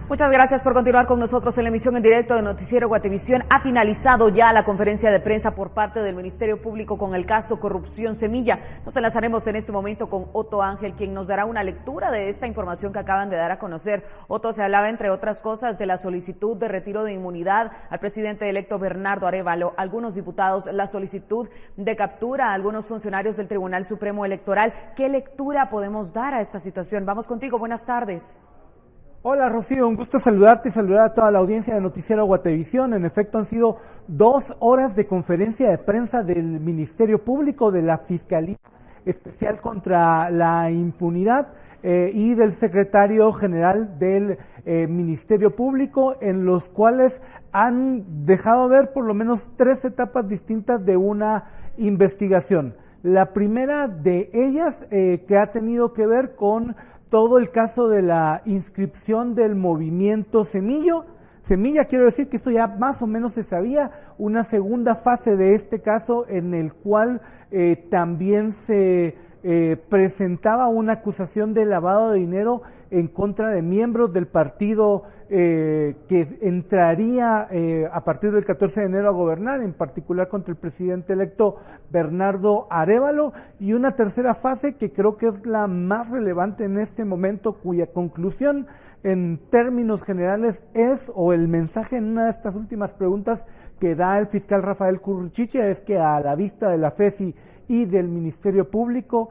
Muchas gracias por continuar con nosotros en la emisión en directo de Noticiero Guatevisión. Ha finalizado ya la conferencia de prensa por parte del Ministerio Público con el caso Corrupción Semilla. Nos enlazaremos en este momento con Otto Ángel, quien nos dará una lectura de esta información que acaban de dar a conocer. Otto, se hablaba, entre otras cosas, de la solicitud de retiro de inmunidad al presidente electo Bernardo Arévalo, algunos diputados, la solicitud de captura a algunos funcionarios del Tribunal Supremo Electoral. ¿Qué lectura podemos dar a esta situación? Vamos contigo, buenas tardes. Hola Rocío, un gusto saludarte y saludar a toda la audiencia de Noticiero Guatevisión. En efecto, han sido 2 horas de conferencia de prensa del Ministerio Público, de la Fiscalía Especial contra la Impunidad y del Secretario General del Ministerio Público, en los cuales han dejado ver por lo menos 3 etapas distintas de una investigación. La primera de ellas que ha tenido que ver con todo el caso de la inscripción del movimiento Semilla, quiero decir que esto ya más o menos se sabía. Una segunda fase de este caso en el cual también se presentaba una acusación de lavado de dinero en contra de miembros del partido que entraría a partir del 14 de enero a gobernar, en particular contra el presidente electo Bernardo Arévalo, y una tercera fase que creo que es la más relevante en este momento, cuya conclusión en términos generales es, o el mensaje en una de estas últimas preguntas que da el fiscal Rafael Curuchiche, es que a la vista de la FESI y del Ministerio Público,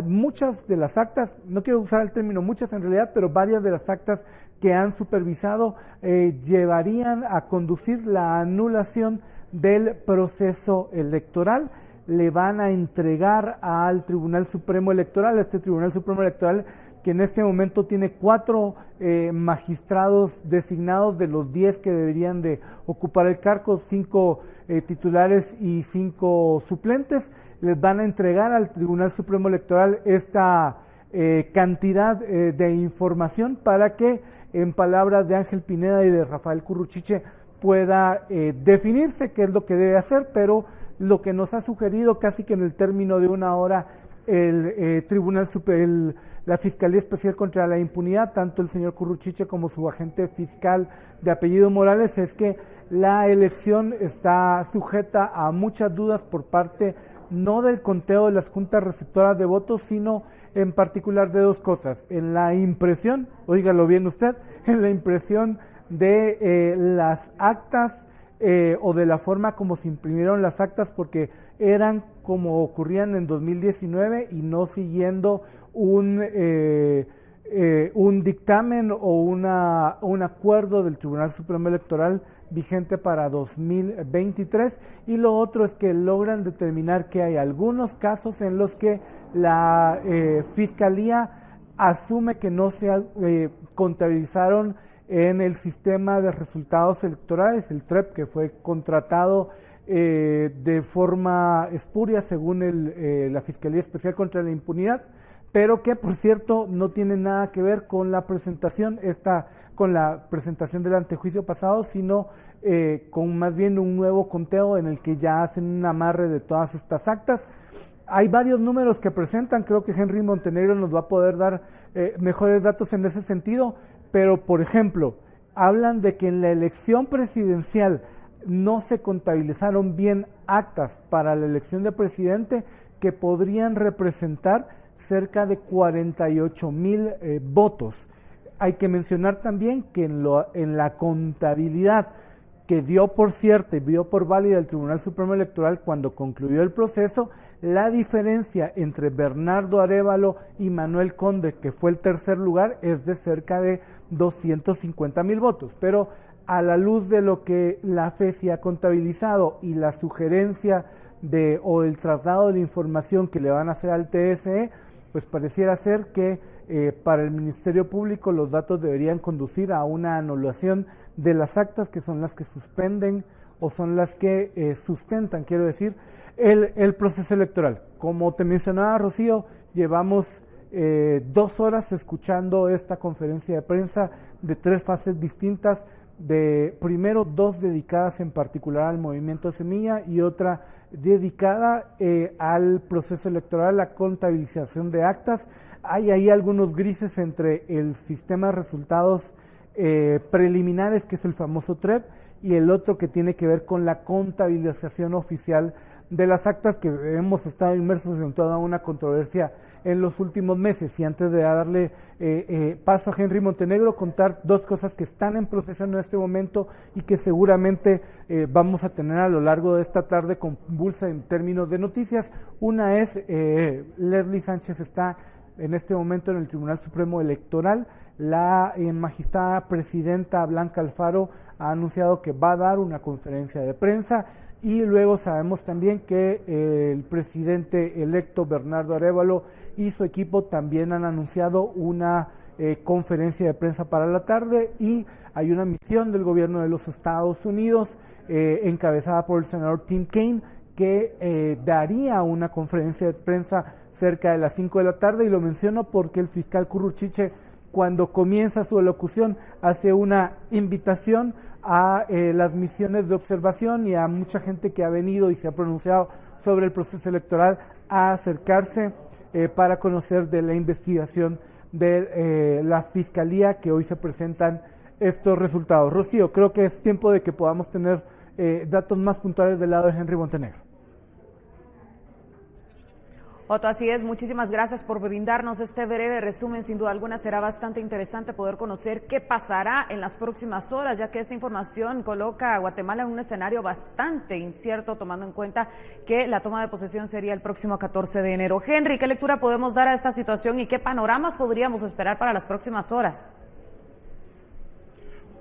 muchas de las actas, no quiero usar el término muchas en realidad, pero varias de las actas que han supervisado llevarían a conducir la anulación del proceso electoral. Le van a entregar al Tribunal Supremo Electoral, a este Tribunal Supremo Electoral que en este momento tiene 4 magistrados designados de los 10 que deberían de ocupar el cargo, 5 titulares y 5 suplentes. Les van a entregar al Tribunal Supremo Electoral esta cantidad de información para que, en palabras de Ángel Pineda y de Rafael Curuchiche, pueda definirse qué es lo que debe hacer, pero lo que nos ha sugerido casi que en el término de 1 hora el la Fiscalía Especial contra la Impunidad, tanto el señor Curuchiche como su agente fiscal de apellido Morales, es que la elección está sujeta a muchas dudas por parte no del conteo de las juntas receptoras de votos, sino en particular de 2 cosas. En la impresión, óigalo bien usted, en la impresión de las actas o de la forma como se imprimieron las actas, porque eran como ocurrían en 2019 y no siguiendo un dictamen o un acuerdo del Tribunal Supremo Electoral vigente para 2023. Y lo otro es que logran determinar que hay algunos casos en los que la Fiscalía asume que no se contabilizaron en el sistema de resultados electorales, el TREP, que fue contratado de forma espuria según la Fiscalía Especial contra la Impunidad, pero que, por cierto, no tiene nada que ver con la presentación del antejuicio pasado, sino con más bien un nuevo conteo en el que ya hacen un amarre de todas estas actas. Hay varios números que presentan, creo que Henry Montenegro nos va a poder dar mejores datos en ese sentido, pero, por ejemplo, hablan de que en la elección presidencial no se contabilizaron bien actas para la elección de presidente que podrían representar cerca de 48,000 votos. Hay que mencionar también que en la contabilidad que dio por cierta y dio por válida el Tribunal Supremo Electoral cuando concluyó el proceso, la diferencia entre Bernardo Arévalo y Manuel Conde, que fue el tercer lugar, es de cerca de 250,000 votos. Pero a la luz de lo que la FESI ha contabilizado y la sugerencia o el traslado de la información que le van a hacer al TSE, pues pareciera ser que para el Ministerio Público los datos deberían conducir a una anulación de las actas, que son las que suspenden o son las que sustentan, quiero decir, el proceso electoral. Como te mencionaba, Rocío, llevamos 2 horas escuchando esta conferencia de prensa de 3 fases distintas de primero 2 dedicadas en particular al movimiento Semilla y otra dedicada al proceso electoral, la contabilización de actas. Hay ahí algunos grises entre el sistema de resultados preliminares, que es el famoso TREP, y el otro que tiene que ver con la contabilización oficial de las actas, que hemos estado inmersos en toda una controversia en los últimos meses. Y antes de darle paso a Henry Montenegro, contar 2 cosas que están en proceso en este momento y que seguramente vamos a tener a lo largo de esta tarde convulsa en términos de noticias. Una es, Leslie Sánchez está en este momento en el Tribunal Supremo Electoral. La magistrada presidenta Blanca Alfaro ha anunciado que va a dar una conferencia de prensa, y luego sabemos también que el presidente electo Bernardo Arévalo y su equipo también han anunciado una conferencia de prensa para la tarde, y hay una misión del gobierno de los Estados Unidos encabezada por el senador Tim Kaine, que daría una conferencia de prensa cerca de las 5 de la tarde, y lo menciono porque el fiscal Curruchiche, cuando comienza su elocución, hace una invitación a las misiones de observación y a mucha gente que ha venido y se ha pronunciado sobre el proceso electoral a acercarse para conocer de la investigación de la Fiscalía, que hoy se presentan estos resultados. Rocío, creo que es tiempo de que podamos tener datos más puntuales del lado de Henry Montenegro. Otto, así es, muchísimas gracias por brindarnos este breve resumen. Sin duda alguna será bastante interesante poder conocer qué pasará en las próximas horas, ya que esta información coloca a Guatemala en un escenario bastante incierto, tomando en cuenta que la toma de posesión sería el próximo 14 de enero. Henry, ¿qué lectura podemos dar a esta situación y qué panoramas podríamos esperar para las próximas horas?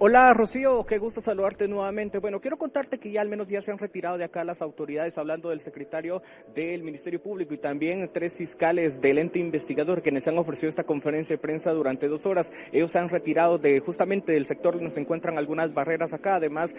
Hola Rocío, qué gusto saludarte nuevamente. Bueno, quiero contarte que ya al menos ya se han retirado de acá las autoridades, hablando del secretario del Ministerio Público y también 3 fiscales del ente investigador quienes han ofrecido esta conferencia de prensa durante 2 horas. Ellos se han retirado de justamente del sector donde se encuentran algunas barreras acá. Además,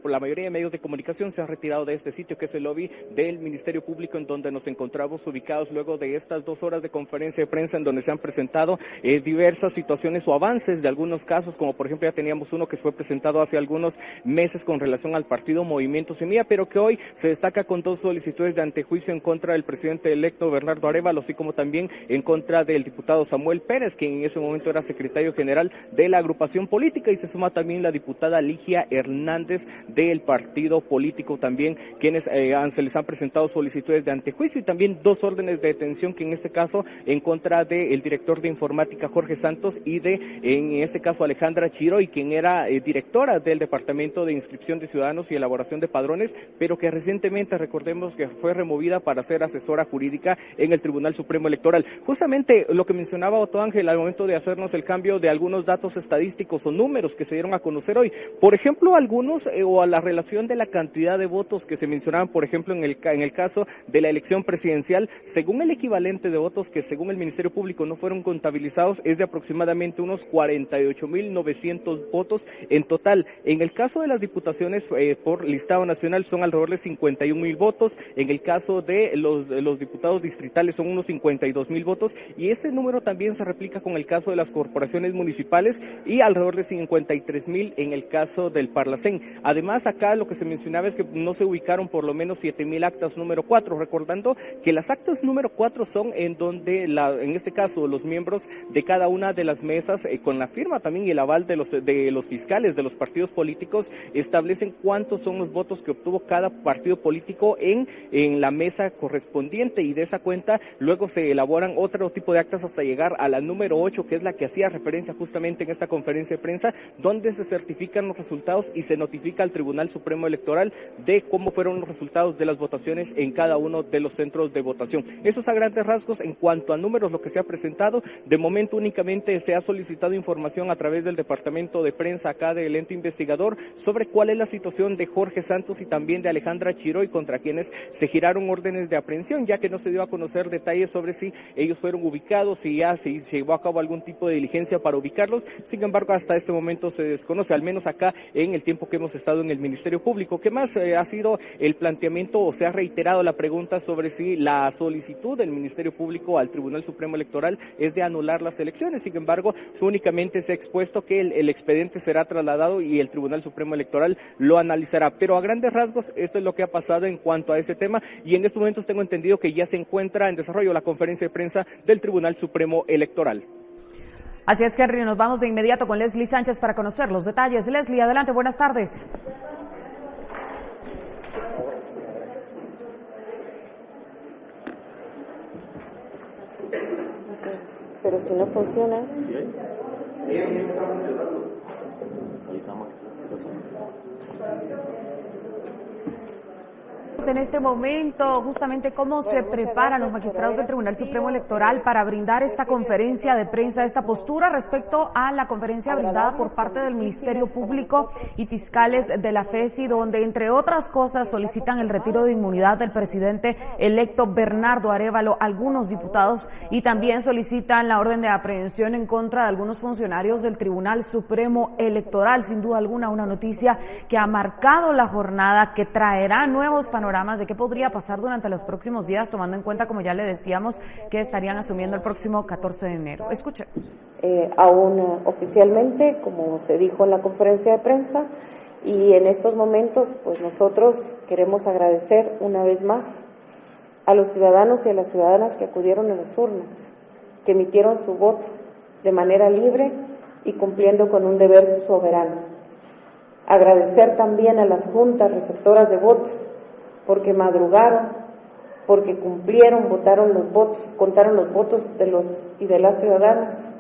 por la mayoría de medios de comunicación se han retirado de este sitio, que es el lobby del Ministerio Público, en donde nos encontramos ubicados luego de estas 2 horas de conferencia de prensa, en donde se han presentado diversas situaciones o avances de algunos casos, como por ejemplo ya teníamos uno que fue presentado hace algunos meses con relación al partido Movimiento Semilla, pero que hoy se destaca con 2 solicitudes de antejuicio en contra del presidente electo Bernardo Arévalo, así como también en contra del diputado Samuel Pérez, quien en ese momento era secretario general de la agrupación política, y se suma también la diputada Ligia Hernández del partido político también, quienes se les han presentado solicitudes de antejuicio, y también 2 órdenes de detención, que en este caso en contra del director de informática Jorge Santos y en este caso Alejandra Chiroy, quien era directora del Departamento de Inscripción de Ciudadanos y Elaboración de Padrones, pero que recientemente, recordemos, que fue removida para ser asesora jurídica en el Tribunal Supremo Electoral. Justamente lo que mencionaba Otto Ángel al momento de hacernos el cambio de algunos datos estadísticos o números que se dieron a conocer hoy. Por ejemplo, algunos o a la relación de la cantidad de votos que se mencionaban, por ejemplo, en el caso de la elección presidencial, según el equivalente de votos que según el Ministerio Público no fueron contabilizados, es de aproximadamente unos 48.900 votos en total. En el caso de las diputaciones por listado nacional son alrededor de 51.000 votos. En el caso de los diputados distritales son unos 52.000 votos, y ese número también se replica con el caso de las corporaciones municipales, y alrededor de 53.000 en el caso del Parlacén. Además, acá lo que se mencionaba es que no se ubicaron por lo menos 7.000 actas número 4, recordando que las actas número 4 son en donde en este caso los miembros de cada una de las mesas, con la firma también y el aval de los fiscales de los partidos políticos, establecen cuántos son los votos que obtuvo cada partido político en la mesa correspondiente, y de esa cuenta luego se elaboran otro tipo de actas hasta llegar a la número 8, que es la que hacía referencia justamente en esta conferencia de prensa, donde se certifican los resultados y se notifica al Tribunal Supremo Electoral de cómo fueron los resultados de las votaciones en cada uno de los centros de votación. Eso es a grandes rasgos. En cuanto a números, lo que se ha presentado, de momento únicamente se ha solicitado información a través del Departamento de Prensa acá del ente investigador sobre cuál es la situación de Jorge Santos y también de Alejandra Chiroy, contra quienes se giraron órdenes de aprehensión, ya que no se dio a conocer detalles sobre si ellos fueron ubicados, si ya se llevó a cabo algún tipo de diligencia para ubicarlos. Sin embargo, hasta este momento se desconoce, al menos acá en el tiempo que hemos estado en el Ministerio Público. ¿Qué más ha sido el planteamiento, o se ha reiterado la pregunta sobre si la solicitud del Ministerio Público al Tribunal Supremo Electoral es de anular las elecciones? Sin embargo, únicamente se ha expuesto que el expediente será trasladado y el Tribunal Supremo Electoral lo analizará. Pero a grandes rasgos, esto es lo que ha pasado en cuanto a ese tema, y en estos momentos tengo entendido que ya se encuentra en desarrollo la conferencia de prensa del Tribunal Supremo Electoral. Así es, Henry, nos vamos de inmediato con Leslie Sánchez para conocer los detalles. Leslie, adelante, buenas tardes. Pero si no funciona. Sí, ahí está funcionando. Ahí estamos. En este momento, justamente cómo se preparan los magistrados del Tribunal Supremo Electoral para brindar esta conferencia de prensa, esta postura respecto a la conferencia brindada por parte del Ministerio Público y fiscales de la FESI, donde entre otras cosas solicitan el retiro de inmunidad del presidente electo Bernardo Arévalo, algunos diputados, y también solicitan la orden de aprehensión en contra de algunos funcionarios del Tribunal Supremo Electoral. Sin duda alguna, una noticia que ha marcado la jornada, que traerá nuevos panoramas de qué podría pasar durante los próximos días, tomando en cuenta, como ya le decíamos, que estarían asumiendo el próximo 14 de enero. Escuchemos. Aún oficialmente, como se dijo en la conferencia de prensa, y en estos momentos, pues nosotros queremos agradecer una vez más a los ciudadanos y a las ciudadanas que acudieron a las urnas, que emitieron su voto de manera libre y cumpliendo con un deber soberano. Agradecer también a las juntas receptoras de votos, porque madrugaron, porque cumplieron, votaron los votos, contaron los votos de los y de las ciudadanas,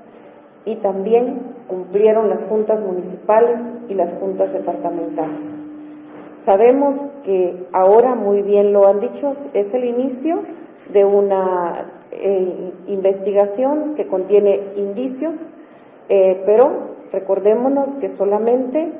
y también cumplieron las juntas municipales y las juntas departamentales. Sabemos que ahora, muy bien lo han dicho, es el inicio de una investigación que contiene indicios, pero recordémonos que solamente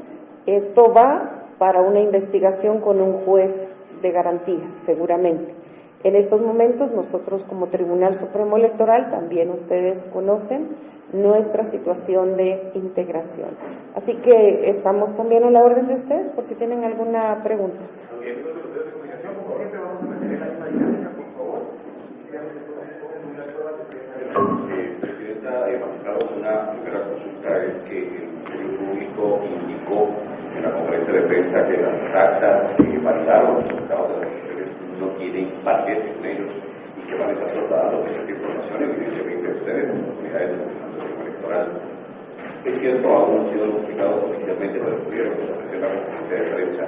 esto va para una investigación con un juez de garantías, seguramente. En estos momentos nosotros como Tribunal Supremo Electoral, también ustedes conocen nuestra situación de integración. Así que estamos también a la orden de ustedes por si tienen alguna pregunta. Presidenta, magistrados, una primera consulta es que el Ministerio Público indicó en la conferencia de prensa que las actas que validaron los resultados de las elecciones no tienen partes en ellos y que van a estar trasladando esta información evidentemente a ustedes, las autoridades del Tribunal Supremo Electoral. Es cierto, aún no han sido notificados oficialmente, pero pudieron ofrecer la conferencia de prensa.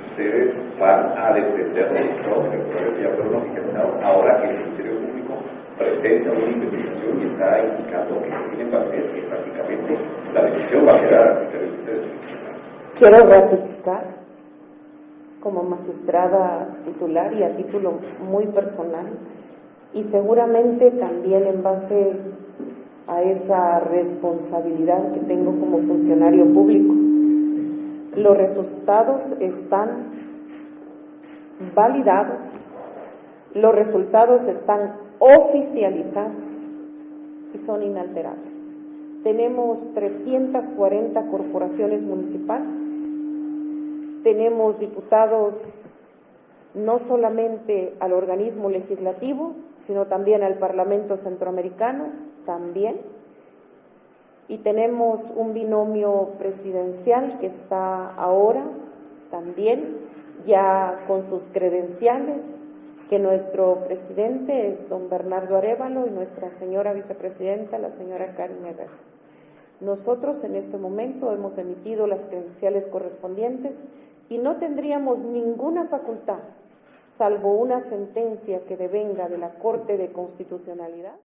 Ustedes van a defender los resultados electorales que ya fueron oficializados ahora que el Ministerio Público presenta una investigación y está indicando que no tienen validez, que prácticamente la decisión va a quedar a criterio de ustedes. Quiero ratificar como magistrada titular y a título muy personal, y seguramente también en base a esa responsabilidad que tengo como funcionario público. Los resultados están validados, los resultados están oficializados y son inalterables. Tenemos 340 corporaciones municipales, tenemos diputados no solamente al organismo legislativo, sino también al Parlamento Centroamericano, también, y tenemos un binomio presidencial que está ahora también ya con sus credenciales, que nuestro presidente es don Bernardo Arévalo y nuestra señora vicepresidenta, la señora Karen Herrera. Nosotros en este momento hemos emitido las credenciales correspondientes y no tendríamos ninguna facultad, salvo una sentencia que devenga de la Corte de Constitucionalidad.